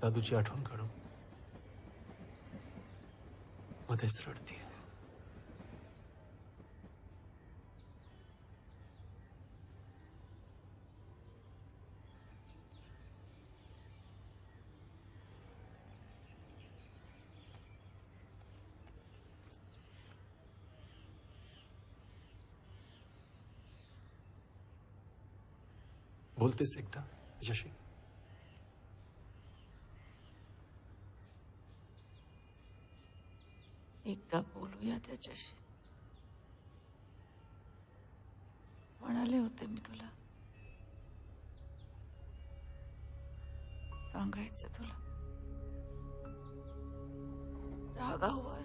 दादूची आठवण काढून मध्येच रडती. बोलतेस एकदा तिच्याशी. एकदा बोलूया त्याच्याशी. म्हणाले होते मी तुला. सांगायचं तुला. रागावर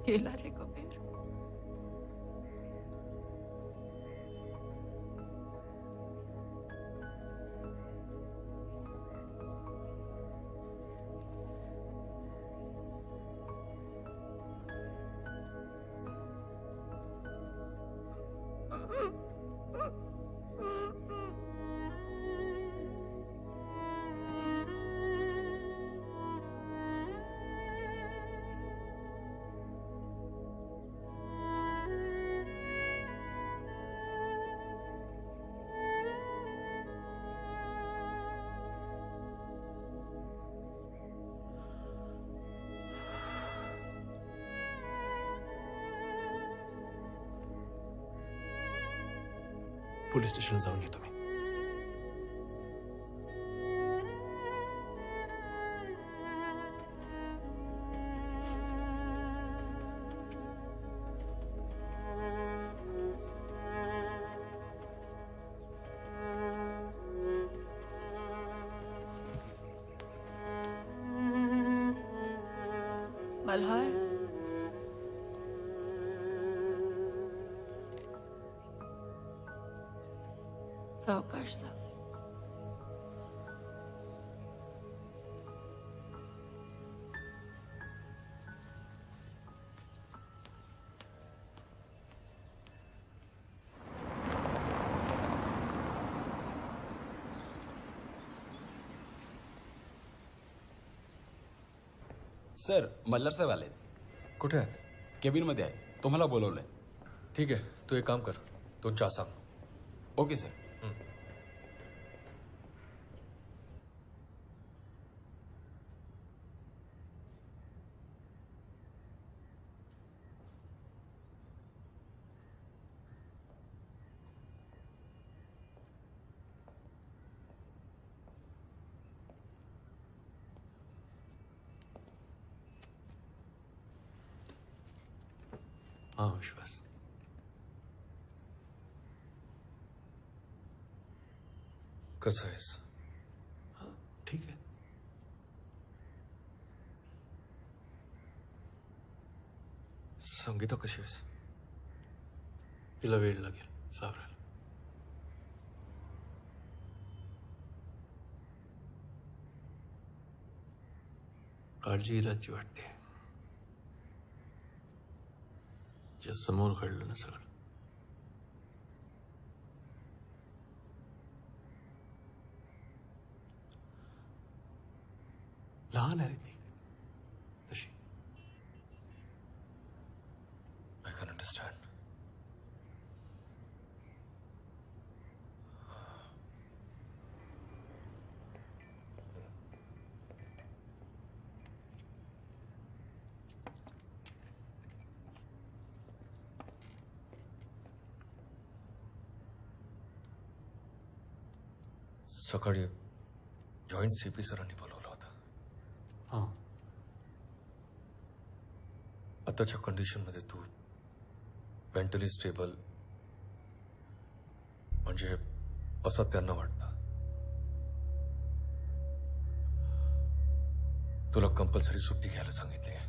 गेला रे कबीर. पोलीस स्टेशनला जाऊन येतो मी. मल्हार, सावकाश जा. सर मल्हार साहेब आले. कुठे आहेत? केबिनमध्ये आहे. तुम्हाला बोलवलंय. ठीक आहे, तू एक काम कर, 2 चहा सांग. Okay sir. हा विश्वास. कसं आहेस? ठीक आहे. संगीता कशी आहेस? तिला वेळ लागेल सावरायला. काळजी इराची वाटते. ज्या समोर घडलं ना सगळं. लहान आहे रे ती तशी. I can understand. सकाळी जॉईंट सीपी सरांनी बोलवलं होतं. हां. आताच्या कंडिशनमध्ये तू मेंटली स्टेबल म्हणजे असं त्यांना वाटतं. तुला कंपल्सरी सुट्टी घ्यायला सांगितली आहे.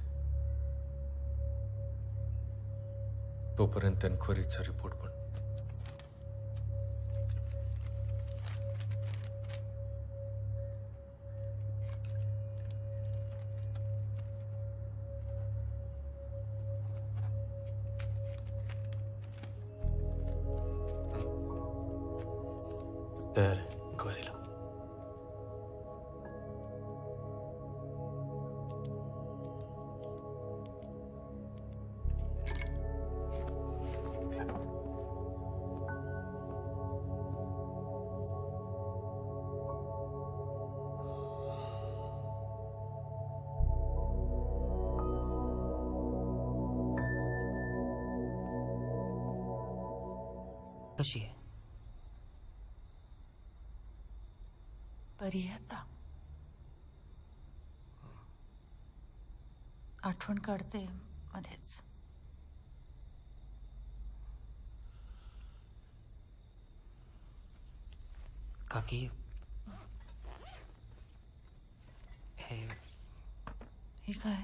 तोपर्यंत एन्क्वायरीचा रिपोर्ट पण. तयार आहे इन्क्वायरीला. कशी आहे? बरी आहे आता. आठवण काढते मध्येच. काकी हे काय?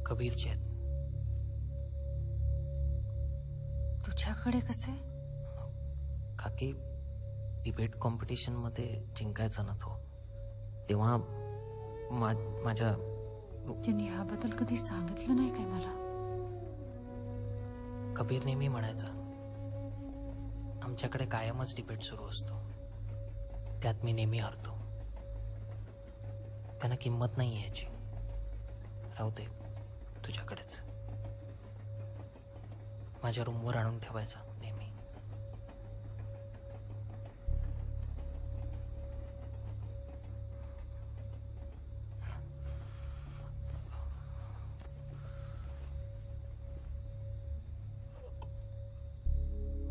कबीरचे आहेत. तुझ्याकडे कसे? काकी डिबेट कॉम्पिटिशनमध्ये जिंकायचा ना तो, तेव्हा माझ्या त्यांनी ह्याबद्दल कधी सांगितलं नाही काय मला. कबीर नेहमी म्हणायचा, आमच्याकडे कायमच डिबेट सुरू असतो, त्यात मी नेहमी हारतो. त्यांना किंमत नाही याची. राहू दे तुझ्याकडेच. माझ्या रूमवर आणून ठेवायचा नेहमी.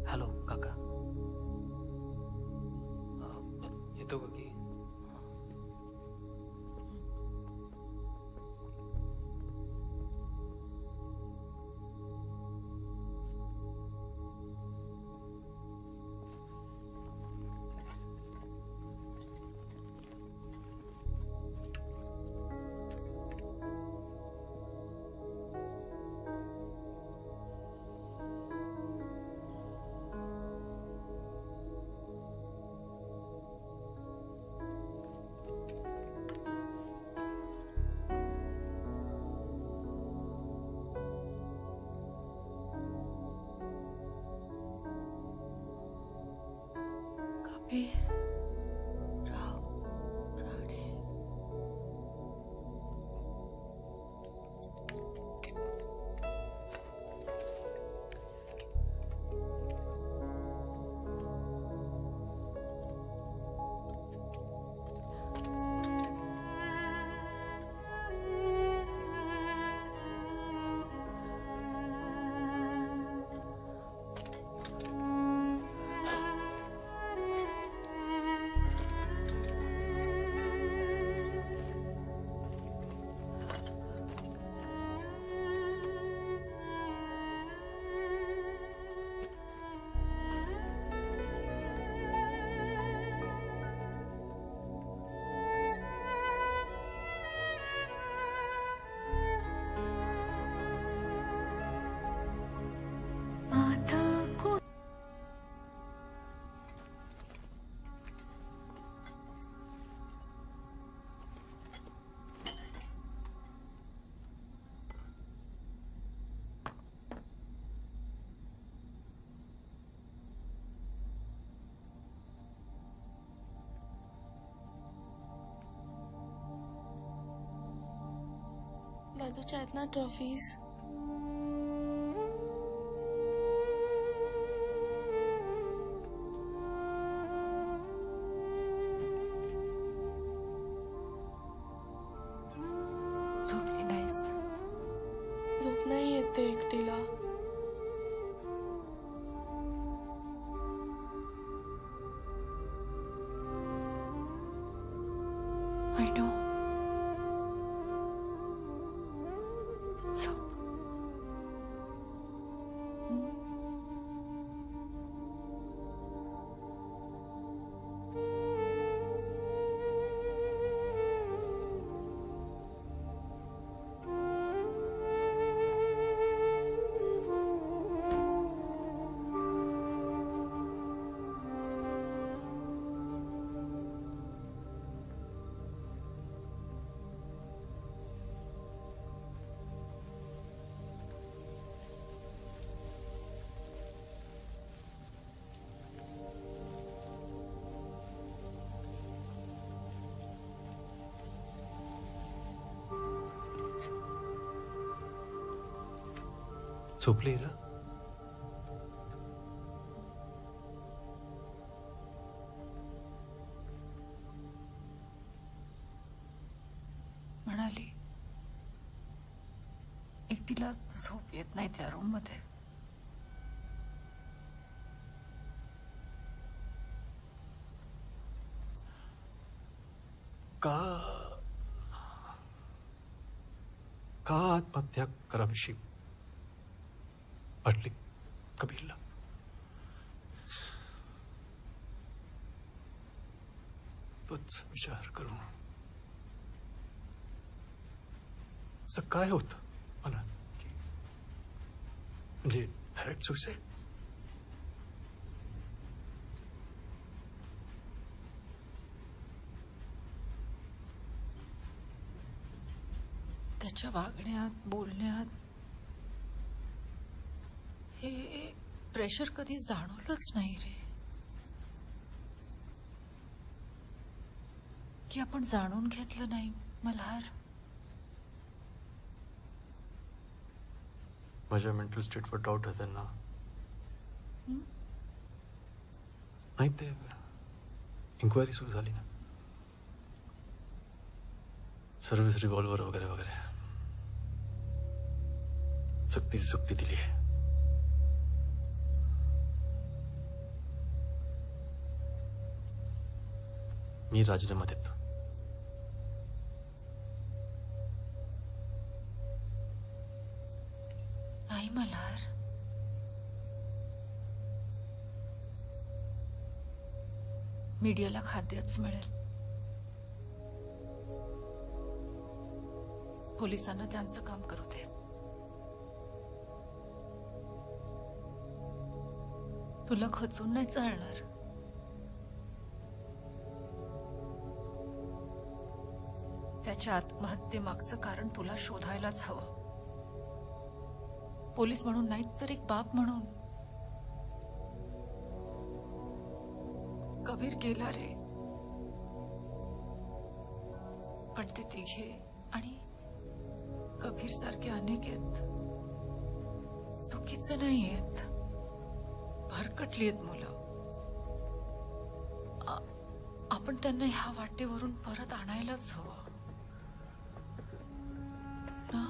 हॅलो काका. येतो का की? कबीर राव राणी. दादूच्या आहेत ना ट्रॉफीज? झोपली नाहीस? झोप नाही येते एकटीला. I know. झोपली ना? म्हणाली एकटीला झोप येत नाही त्या रूम मध्ये. का आत्महत्या करावीशी वाटली कबीरला? तोच विचार करून असं काय होतं मला की म्हणजे डायरेक्ट सुसाईड? त्याच्या वागण्यात बोलण्यात हे प्रेशर कधी जाणवलंच नाही रे. की आपण जाणून घेतलं नाही मल्हार. माझ्या मेंटल स्टेटवर डाऊट होते ना. नाही ते इन्क्वायरी सुरू झाली ना, सर्व्हिस रिव्हॉल्वर वगैरे वगैरे, सक्तीची सुट्टी दिली आहे. मी राजीनामा देतो. नाही मल्हार, मीडियाला खाद्यच मिळेल. पोलिसांना त्यांचं काम करू दे. तुला खचून नाही चालणार. त्याच्या आत्महत्येमागचं कारण तुला शोधायलाच हवं. पोलीस म्हणून नाहीत तर एक बाप म्हणून. कबीर गेला रे, पण ते तिघे आणि कबीर सारखे अनेक आहेत. चुकीचे नाही आहेत, भरकटली आहेत मुलं. आपण त्यांना ह्या वाटेवरून परत आणायलाच हवं ना.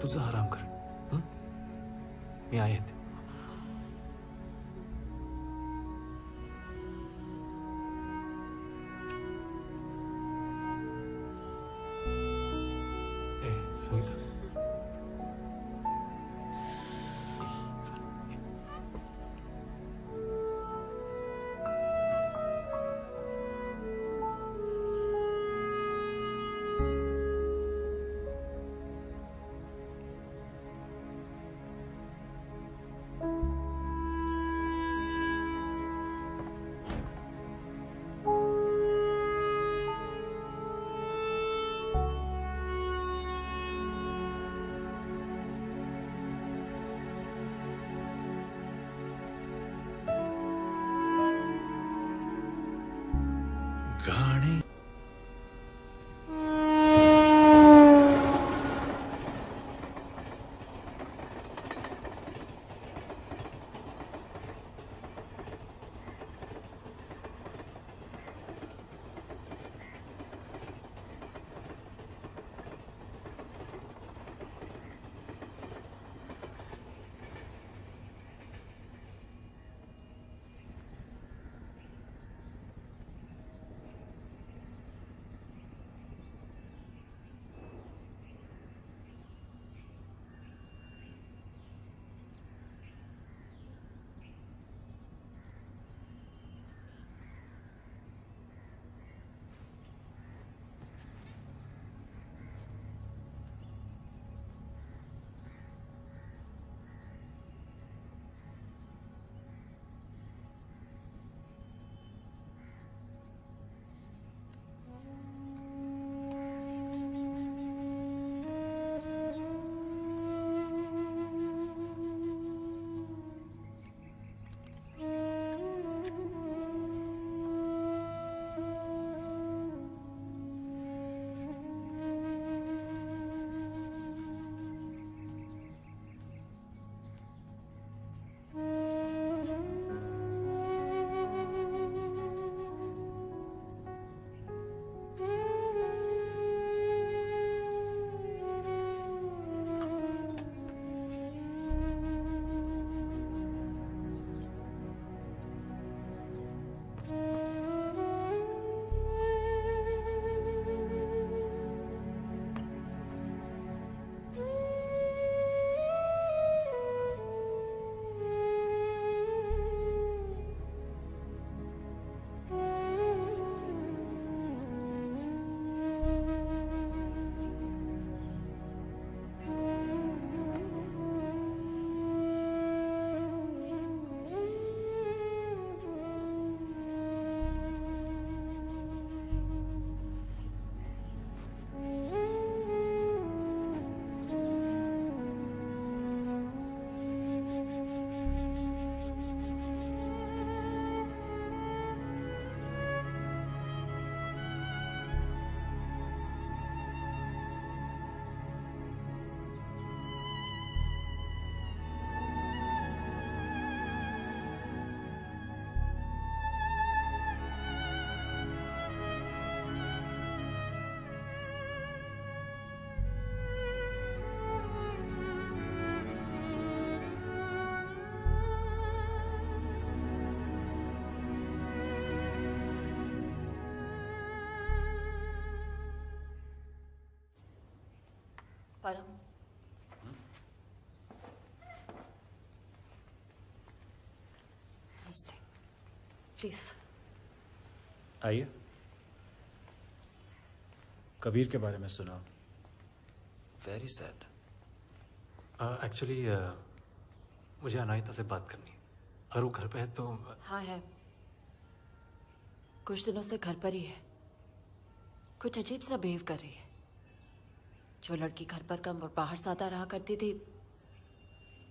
तुझा आराम कर. मी आहे इथे. संगीता, परम, नमस्ते। प्लीज आइए। कबीर के बारे में सुना। Very sad. एक्चुअली मुझे अनायता से बात करनी है। अगर वो घर पे है तो। हाँ है, कुछ दिनों से घर पर ही है। कुछ अजीब सा बिहेव कर रही है। जो लड़की घर पर कम और बाहर ज्यादा रहा करती थी,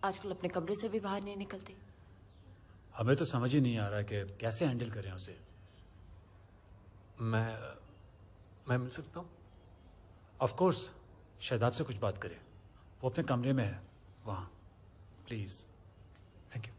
आजकल अपने कमरे से भी बाहर नहीं निकलती। हमें तो समझ ही नहीं आ रहा कि कैसे हैंडल करें उसे। मैं मिल सकता हूँ? ऑफ कोर्स, शादाब से कुछ बात करें। वो अपने कमरे में है, वहाँ। प्लीज। Thank you.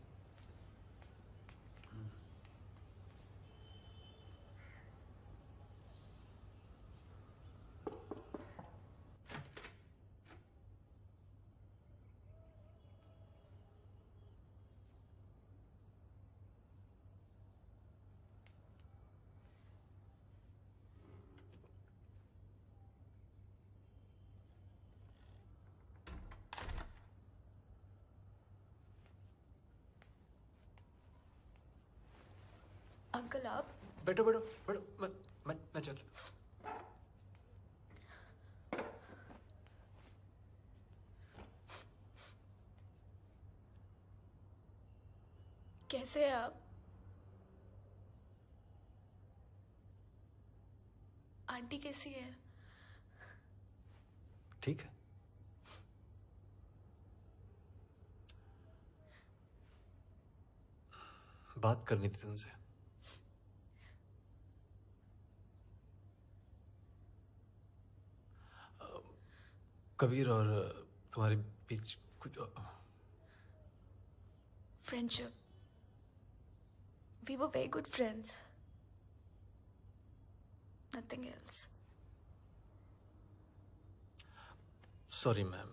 अंकल आप बैठो बैठो बैठो, मैं चल। कैसे हैं आप? आंटी कैसी है? ठीक है। बात करनी थी तुमसे। कबीर और तुम्हारे बीच कुछ friendship. We were very good friends. Nothing else. Sorry ma'am.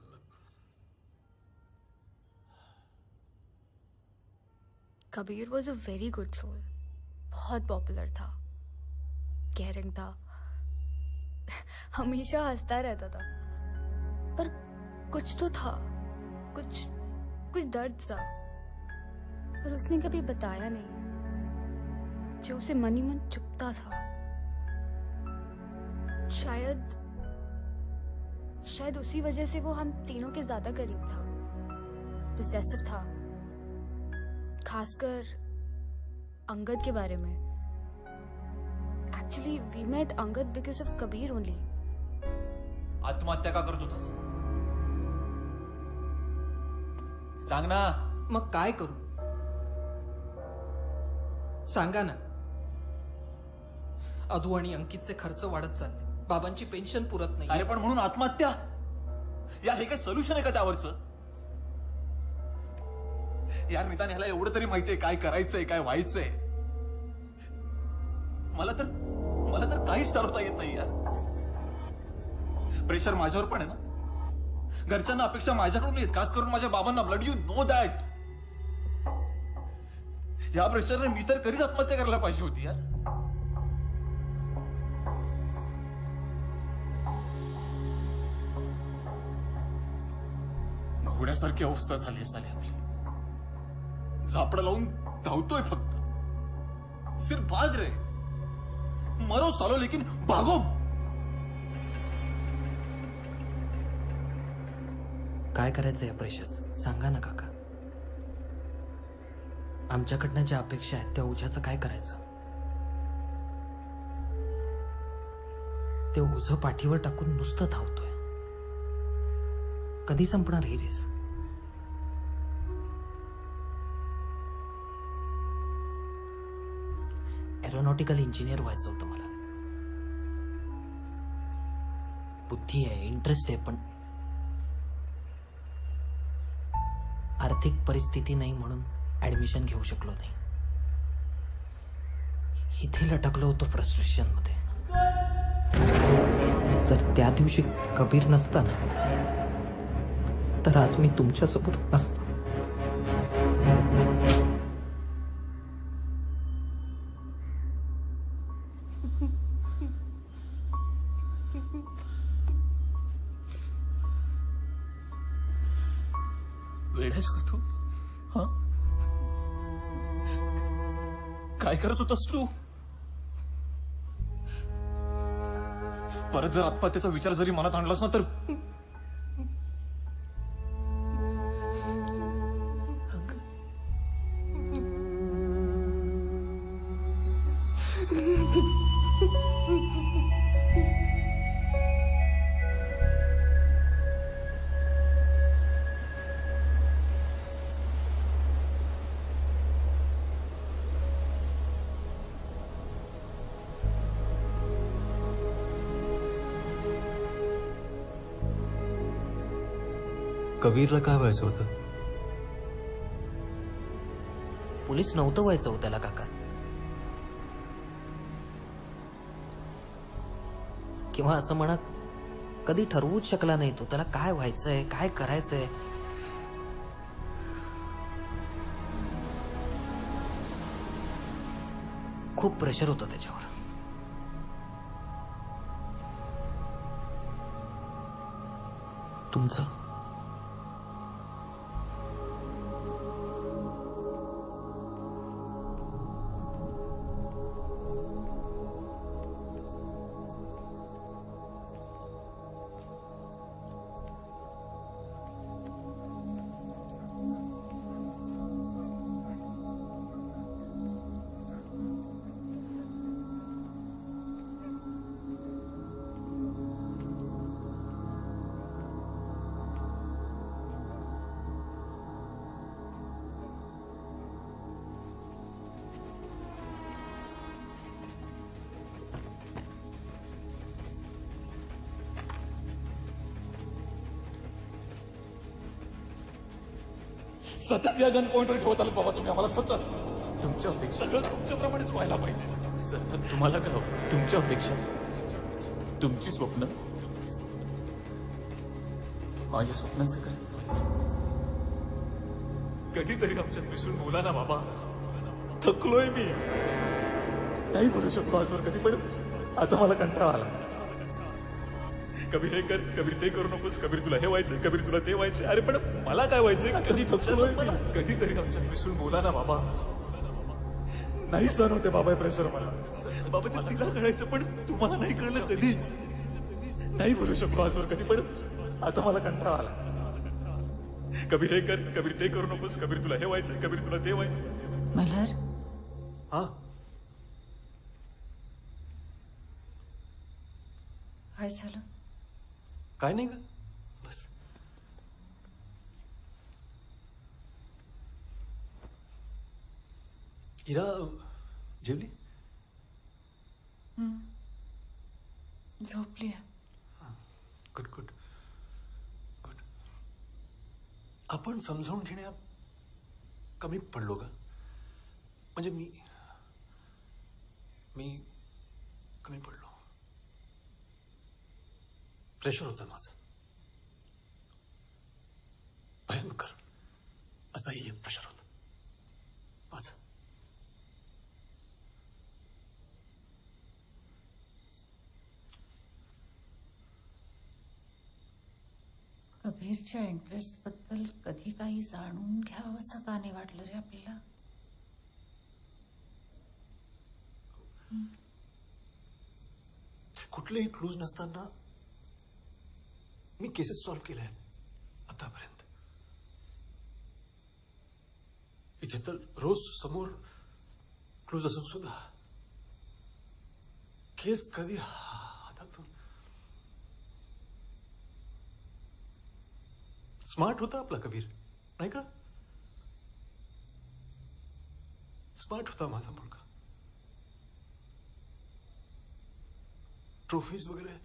Kabir was a very good soul. बहुत पॉपुलर था, केयरिंग था, हमेशा हंसता रहता था। पर कुछ तो था, कुछ दर्द सा, पर उसने कभी बताया नहीं, जो उसे मन ही मन चुभता था। शायद उसी वजह से वो हम तीनों के ज्यादा करीब था, पोजेसिव था, खासकर अंगद के बारे में। Actually we met Angad because of Kabir only. आत्महत्या का करत होतास? सांग ना। मग काय करू? सांगा ना. अधू आणि अंकितचे खर्च वाढत चालले, बाबांची पेन्शन पुरत नाही. अरे पण म्हणून आत्महत्या? यार हे काय सोल्युशन आहे का त्यावरचं? यार निदान ह्याला एवढं तरी माहितीये काय करायचंय, काय व्हायचंय. मला तर काहीच ठरवता येत नाही यार. प्रेशर माझ्यावर पण आहे ना. घरच्यांना अपेक्षा माझ्याकडून येत, खास करून माझ्या बाबांना. Blood, you know that. या प्रेशरने मी तर कधीच आत्महत्या करायला पाहिजे होती यार. घोड्यासारखी अवस्था झाली साली आपली. झापडं लावून धावतोय फक्त. सिर्फ भाग रे. मरो सालो लेकिन भागो. काय करायचं या प्रेशरचं? सांगा ना काका. आमच्याकडनं ज्या अपेक्षा आहेत त्या ओझ्याचं काय करायचं? ते ओझं पाठीवर टाकून नुसतं धावतोय. कधी संपणार ही रेस? एरोनॉटिकल इंजिनियर व्हायचं होतं मला. बुद्धी आहे, इंटरेस्ट आहे, पण आर्थिक परिस्थिती नाही म्हणून ऍडमिशन घेऊ शकलो नाही. इथे लटकलो होतो फ्रस्ट्रेशन मध्ये. जर त्या दिवशी कबीर नसता ना, तर आज मी तुमच्यासमोर नसतो. वेड आहेस का तू? हा? काय करत होतास तू? परत जर आत्महत्येचा विचार जरी मनात आणलास ना तर कबीरला काय व्हायचं होतं? पोलीस नव्हतं व्हायचं हो त्याला काका. किंवा असं म्हणा, कधी ठरवूच शकला नाही तो त्याला काय व्हायचंय, काय करायचंय. खूप प्रेशर होतं त्याच्यावर. तुमचं सतत या गन पॉइंटवर ठेवत आलं बाबा तुम्ही आम्हाला सतत. तुमच्या अपेक्षा सगळं तुमच्याप्रमाणेच व्हायला पाहिजे. सतत तुम्हाला काय हवं? तुमच्या अपेक्षा, तुमची स्वप्न, माझ्या स्वप्नांचं काय? कधीतरी आमच्यात मिसळून बोला ना बाबा. थकलोय मी, नाही बोलू शकतो आजवर कधी, पण आता मला कंटाळा आला. कबीर हे कर, कबीर ते करू नकोस, कबीर तुला हे व्हायचंय, कबीर तुला ते व्हायचंय. अरे पण मला काय व्हायचंय? कधी थकलोय मी. कधीतरी आमच्यात मिसळून बोला ना बाबा. नाही सहन होते बाबा प्रेशर मला. बाबा ते तिला कळायचं पण तुम्हाला नाही कळलं कधीच. नाही बोलू शकलो आजवर कधी, पण आता मला कंटाळा आला. कबीर हे कर, कबीर ते करू नकोस, कबीर तुला हे व्हायचंय, कबीर तुला ते व्हायचंय. मल्हार, हा काय झालं? काय नाही का, बस. इरा जेवली? झोपली. Good good good. आपण समजून घेण्यात कमी पडलो का? म्हणजे मी कमी पडलो. प्रेशर होतं माझं, भयंकर असह्य प्रेशर होतं माझं. कबीरच्या इंटरेस्ट बद्दल कधी काही जाणून घ्यावं असं का नाही वाटलं रे आपल्याला? कुठलेही क्लूज नसताना मी केसेस सॉल्व्ह केल्या आहेत आतापर्यंत. इथे तर रोज समोर क्लूज असून सुद्धा केस कधी हातातून. स्मार्ट होता आपला कबीर, नाही का? स्मार्ट होता माझा मुलगा. ट्रॉफीज वगैरे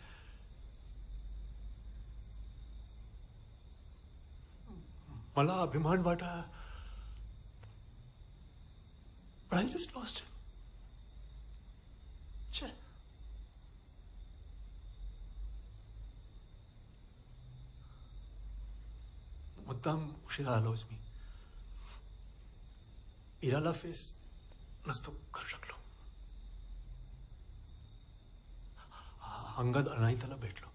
मला अभिमान वाटा, but I just lost him. छे. मुद्दाम उशिरा आलोच मी. इराला फेस नसतो करू शकलो. अंगद अनायताला भेटलो.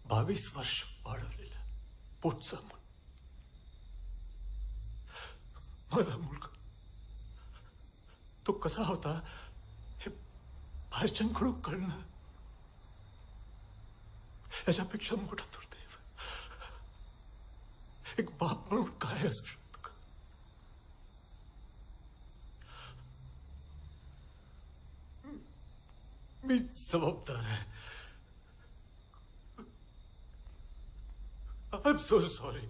22 वर्ष वाढवलेलं पोटचं मूल, माझा मुलगा तो कसा होता हे बाहेरच्यांकडून कळणं याच्यापेक्षा मोठा दुर्दैव एक बाप म्हणून काय असू शकतो का? मी जबाबदार आहे. I am so sorry.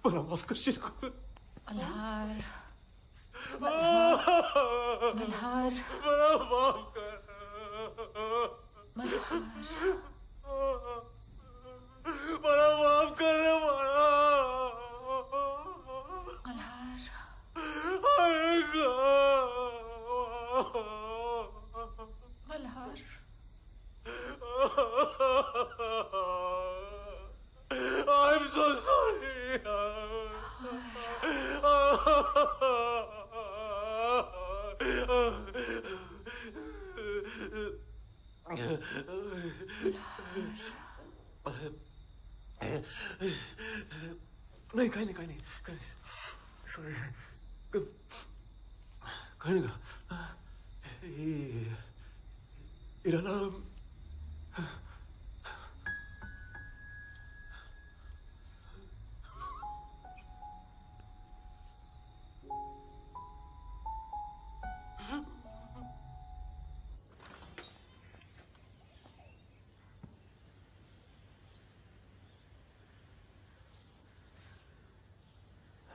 मला माफ करशील का? मल्हार मल्हार मला माफ कर. मल्हार मला माफ कर रे मला. Malhar Malhar I'm so sorry. नाही काही नाही सॉरी काही नाही का इराला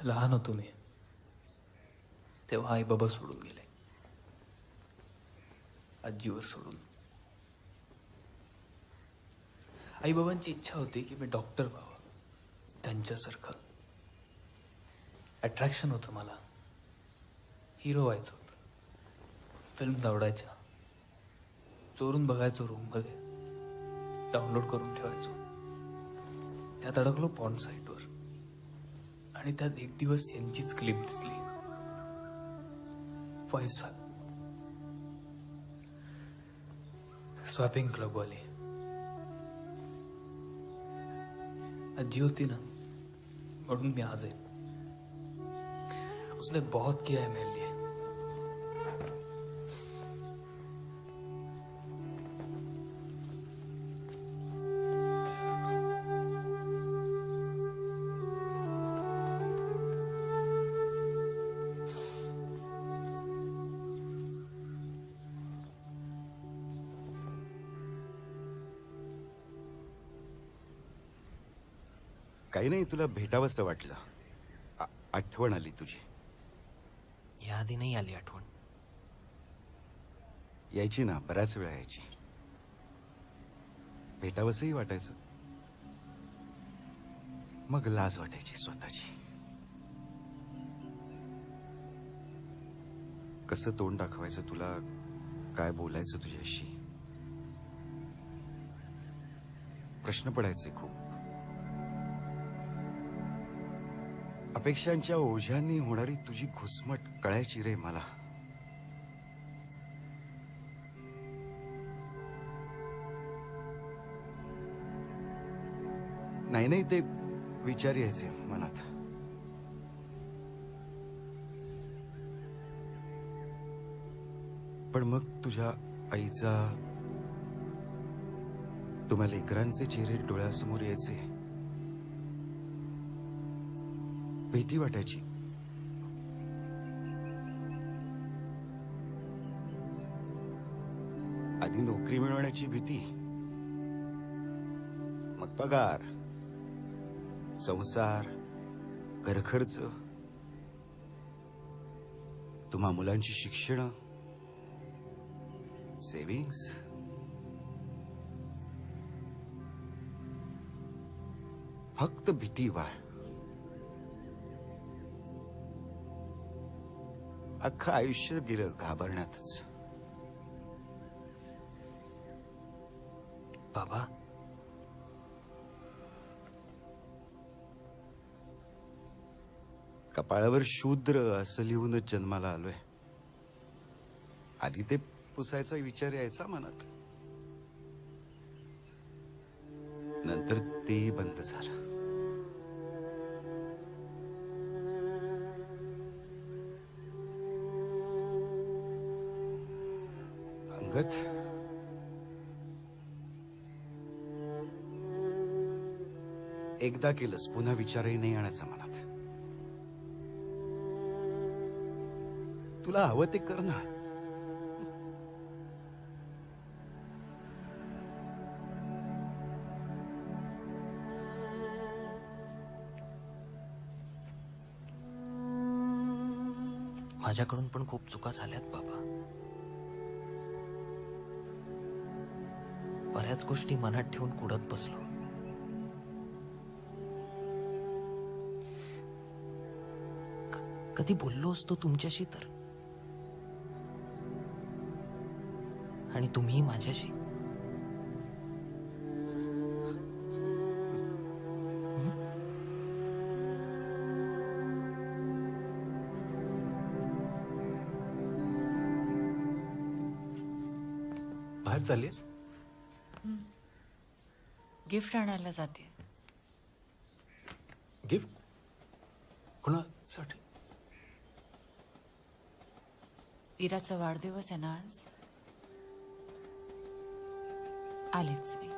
लहान होतो मी तेव्हा आई बाबा सोडून गेले, आजीवर सोडून. आई बाबांची इच्छा होती की मी डॉक्टर व्हावं, त्यांच्यासारखं. अट्रॅक्शन होतं मला, हिरो व्हायचं होतं. फिल्म्स आवडायच्या, चोरून बघायचो रूममध्ये, डाउनलोड करून ठेवायचो. त्यात अडकलो पॉर्न साईटवर आणि त्यात एक दिवस यांचीच क्लिप दिसली. स्वॅपिंग क्लब वाली आजी होती ना, म्हणून मी आज है. उसने बहुत किया है मेरे लिए. काही नाही, तुला भेटावंसं वाटलं. आठवण आली तुझी. याआधी नाही आली आठवण. यायची ना, बऱ्याच वेळा यायची. भेटावंसंही वाटायचं, मग लाज वाटायची स्वतःची. कसं तोंड दाखवायचं तुला, काय बोलायचं तुझ्याशी, प्रश्न पडायचे खूप. अपेक्षांच्या ओझ्यांनी होणारी तुझी घुसमट कळायची रे मला. नाही ते विचार यायचे मनात. पण मग तुझ्या आईचा, तुम्हा लेकरांचे चेहरे डोळ्यासमोर यायचे, भीती वाटायची. आधी नोकरी मिळवण्याची भीती, मग पगार, संसार, घरखर्च, तुम्हा मुलांची शिक्षण, सेव्हिंग्स. फक्त भीती वाळ. अख्खं आयुष्य गेलं घाबरण्यातच. बाबा, कपाळावर शूद्र असं लिहूनच जन्माला आलोय. आधी ते पुसायचा विचार यायचा मनात. नंतर ते बंद झालं. अंगद, एकदा केलंस, पुन्हा विचारही नाही आणायचा मनात. तुला हवं ते कर ना. माझ्याकडून पण खूप चुका झाल्यात बाबा. बऱ्याच गोष्टी मनात ठेवून कुडत बसलो. कधी बोललो असतो तुमच्याशी तर, आणि तुम्ही माझ्याशी. बाहेर चाललीस? गिफ्ट आणायला जाते. गिफ्ट कोणासाठी? वीराचा वाढदिवस आहे ना आज. आलेच मी.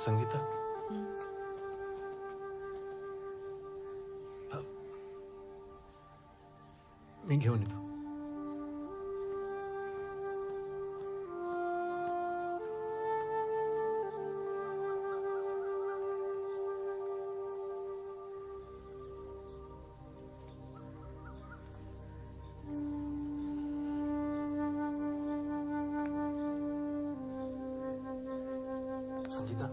संगीता, मी घेऊन येतो. संगीता,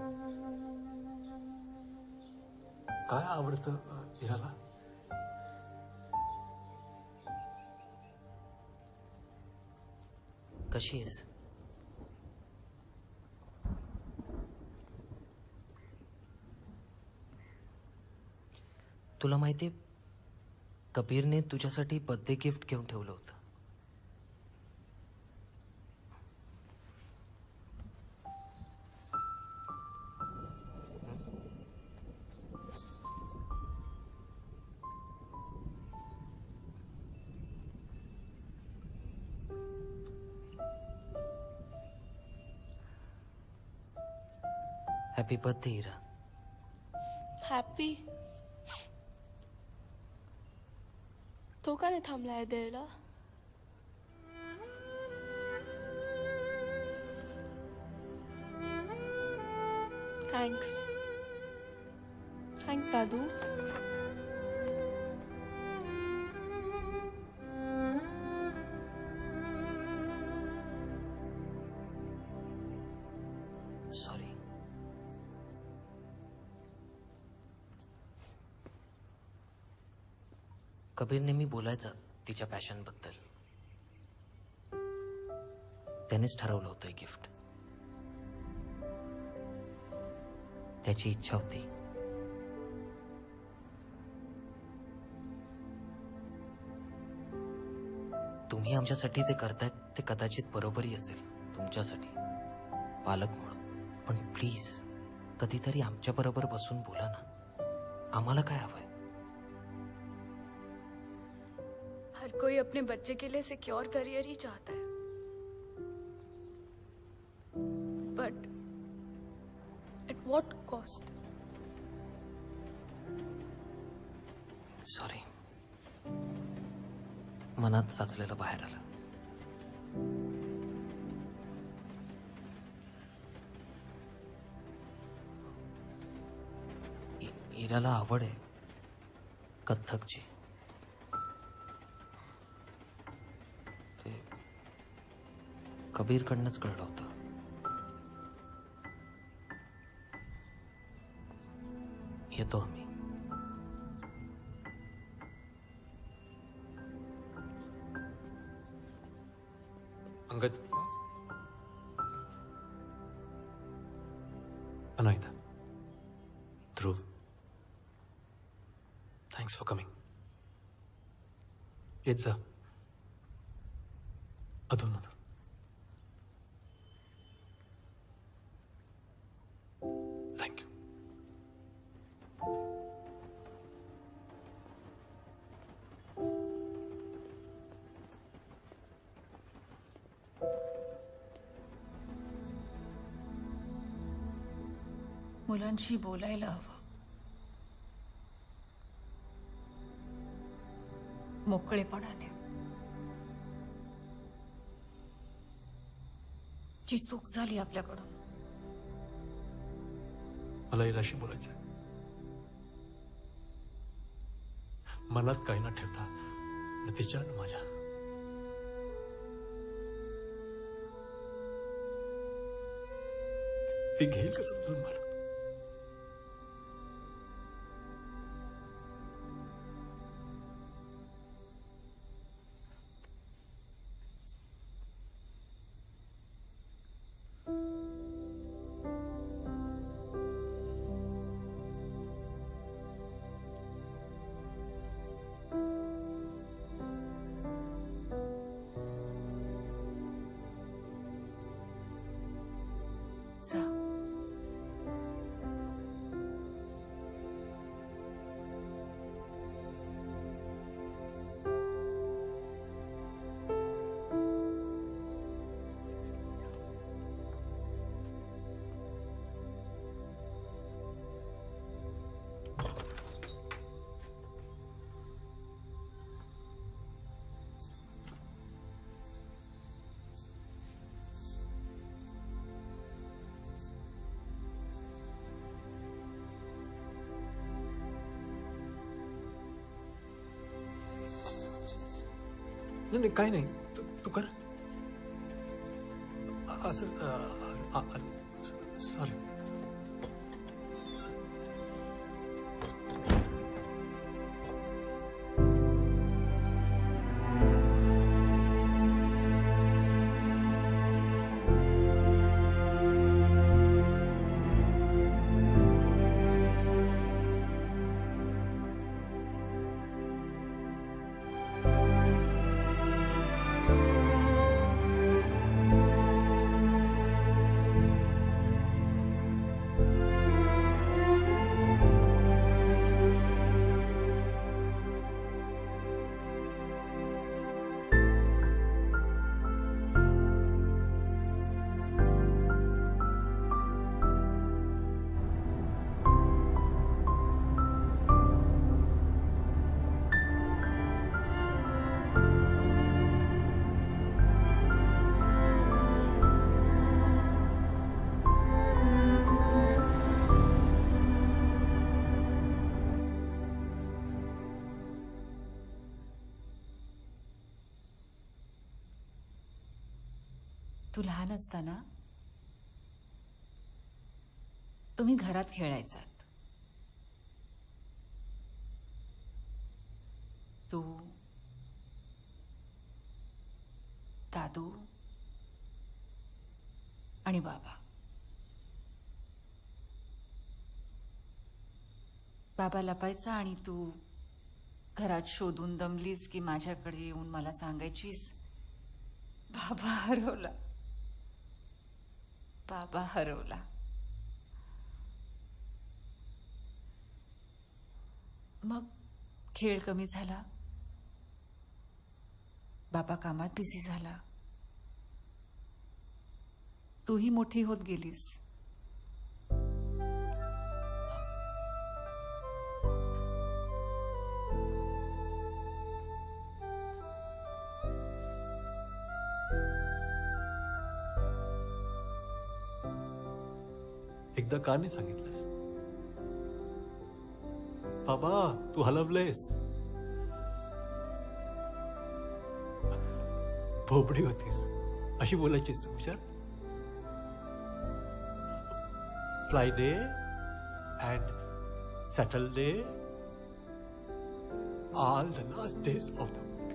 काय आवडतं इराला? कशी आहेस? तुला माहितीये, कबीरने तुझ्यासाठी बर्थडे गिफ्ट घेऊन ठेवलं होतं. हॅपी बर्थडे इरा. हॅपी? तो का नाही थांबलाय द्यायला? थँक्स. थँक्स दादू. सॉरी. कबीर नेहमी बोलायचा तिच्या पॅशनबद्दल. त्यानेच ठरवलं होतं गिफ्ट. त्याची इच्छा होती. तुम्ही आमच्यासाठी जे करतायत ते कदाचित बरोबरही असेल तुमच्यासाठी, पालक म्हणून. पण प्लीज कधीतरी आमच्या बरोबर बसून बोला ना. आम्हाला काय हवंय? हर कोई अपने बच्चे के लिए सिक्योर करियर ही चाहता है, but at what cost? Sorry, मनात साचलेलं बाहेर आलं. इराला आवड आहे कथ्थकची. ते कबीरकडनंच कळलं होतं. येतो आम्ही. अंगद, अनायता, ध्रुव, थँक्स फॉर कमिंग. येत जा अधूनमधून. मुलांशी बोलायला हवं. मोकळेपणाने. जी चूक झाली आपल्याकडून. मला हिलाशी बोलायचं आहे. मनात काही न ठेवता न तिच्या न माझ्या. ती घेईल का समजून मला? जा. नाही नाही काही नाही. तू कर. असं सॉरी. तू लहान असताना तुम्ही घरात खेळायचात. तू, दादू आणि बाबा. बाबा लपायचा आणि तू घरात शोधून दमलीस की माझ्याकडे येऊन मला सांगायचीस, बाबा हरवला, बाबा हरवला. मग खेळ कमी झाला, बाबा कामात बिझी झाला, तूही मोठी होत गेलीस. एकदा का नाही सांगितलंस? बाबा तू हलवलेस. भोपडी होतीस अशी बोलायचीस तू. विचार. Friday and Saturday all the last days of the week.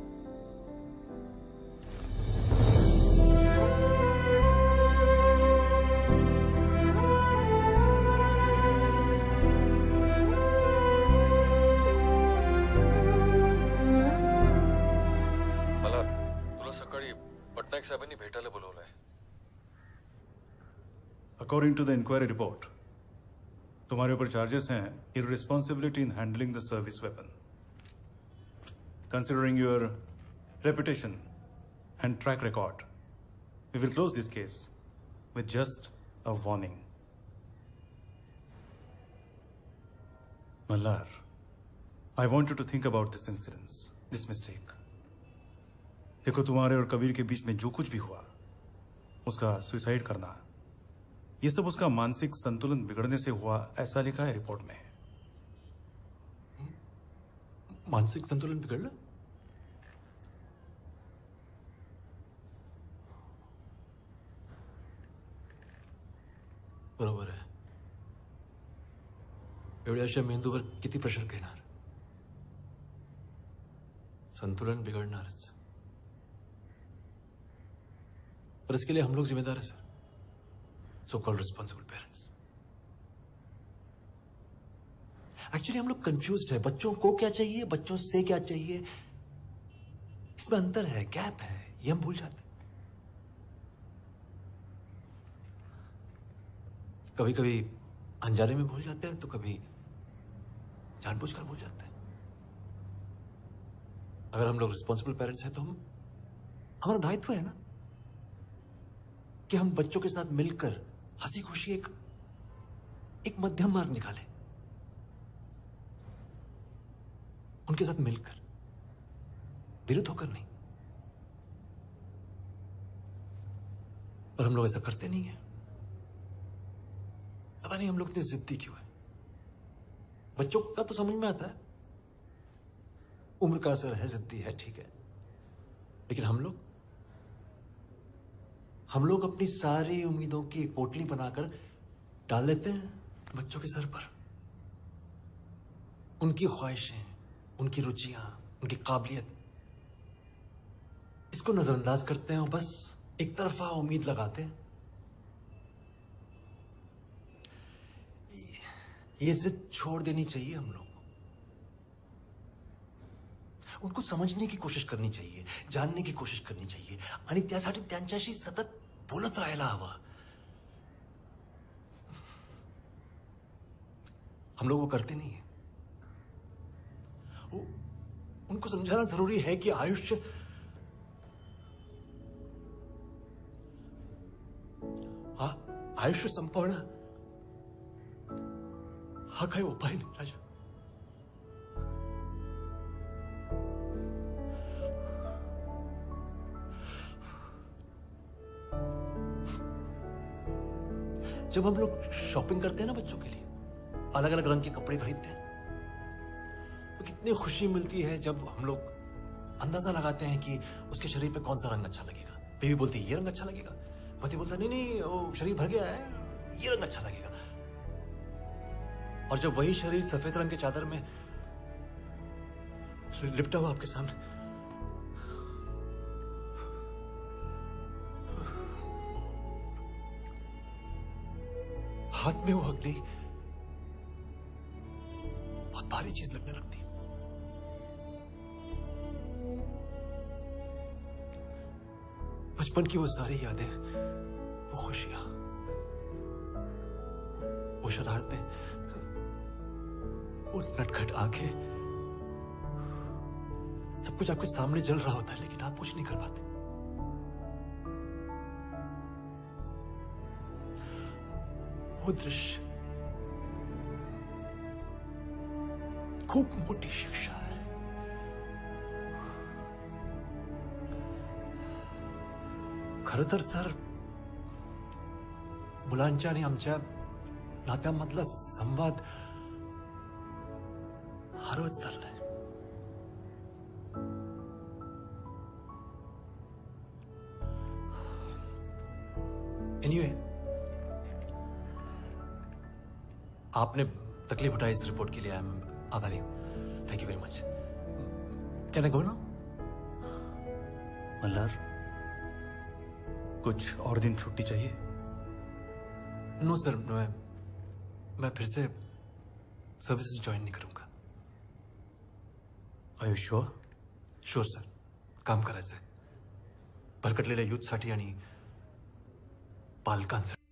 मला तुला सकाळी पटनायक साहेबांनी भेटायला बोलवलंय. According to the inquiry report तुम्हारे ऊपर चार्जेस हैं irresponsibility in handling the service weapon. Considering your reputation and track record, we will close this case with just a warning. Mallar, I want you to think about this incident, this mistake. देखो, तुम्हारे और कबीर के beach में जो कुछ भी हुआ, उसका suicide करना, ये सब उसका मानसिक संतुलन बिगड़ने से हुआ, ऐसा लिखा है रिपोर्ट में। मानसिक संतुलन बिगड़ना? बरोबर आहे. एवढ्याशा मेंदूवर किती प्रेशर घेणार? संतुलन बिगड़णारच. पर इसके लिए हम लोग जिम्मेदार हैं sir, so called responsible parents. Actually हम लोग कंफ्यूज्ड है. बच्चों को क्या चाहिए, बच्चों से क्या चाहिए, इसमें अंतर है, गैप है, ये हम भूल जाते हैं. कभी कभी अनजाने में भूल जाते हैं, तो कभी जानबूझकर भूल जाते हैं. अगर हम लोग रिस्पॉन्सिबल पेरेंट्स हैं तो हमारा दायित्व है ना कि हम बच्चों के साथ मिलकर हंसी खुशी एक मध्यम मार्ग निकालें, उनके साथ मिलकर, विरुद्ध होकर नहीं. पर हम लोग ऐसा करते नहीं है. पता नहीं हम लोग इतने जिद्दी क्यों है. बच्चों का तो समझ में आता है, उम्र का असर है, जिद्दी है, ठीक है. लेकिन हम लोग अपनी सारी उम्मीदों की एक पोटली बनाकर डाल देते हैं बच्चों के सर पर. उनकी ख्वाहिशें, उनकी रुचियां, उनकी काबिलियत, इसको नजरअंदाज करते हैं और बस एक तरफा उम्मीद लगाते हैं. ये जिद छोड़ देनी चाहिए हम लोग. उनको समझने की कोशिश करनी चाहिए, जानने की कोशिश करनी चाहिए आणि त्यासाठी त्यांच्याशी सतत बोलत राहायला हवं. हम लोग वो करते नहीं है. उनको समझाना जरूरी है कि आयुष्य संपवणं हा काही उपाय नाही राजा. जब हम लोग शॉपिंग करते हैं ना बच्चों के लिए, अलग अलग रंग के कपड़े खरीदते हैं, तो कितनी खुशी मिलती है जब हम लोग अंदाजा लगाते हैं कि उसके शरीर पे कौन सा रंग अच्छा लगेगा. बेबी बोलती है ये रंग अच्छा लगेगा, पति बोलता नहीं नहीं वो शरीर भर गया है, ये रंग अच्छा लगेगा. और जब वही शरीर सफेद रंग के चादर में लिपटा हुआ आपके सामने, हाथ में वो अग्नि बहुत भारी चीज लगने लगती है. बचपन की वो सारी यादें, वो खुशियां, वो शरारतें, वो नटखट आंखें, सब कुछ आपके सामने जल रहा होता है, लेकिन आप कुछ नहीं कर पाते. वो दृश्य खूप मोठी शिक्षा आहे. खरं तर सर, मुलांच्या आणि आमच्या नात्यामधला संवाद हरवत चाललाय. एनीवे, आपने तकलीफ उठाई इस रिपोर्ट के लिए, आई एम आभारी हूं. Thank you very much. Can I go now? Malhar, कुछ और दिन छुट्टी चाहिए? नो सर, मैं फिर से सर्विसेज ज्वाइन नहीं करूंगा. Are you sure? Sure sir. काम करायचंय भरकटलेल्या यूथसाठी आणि पालकांसाठी.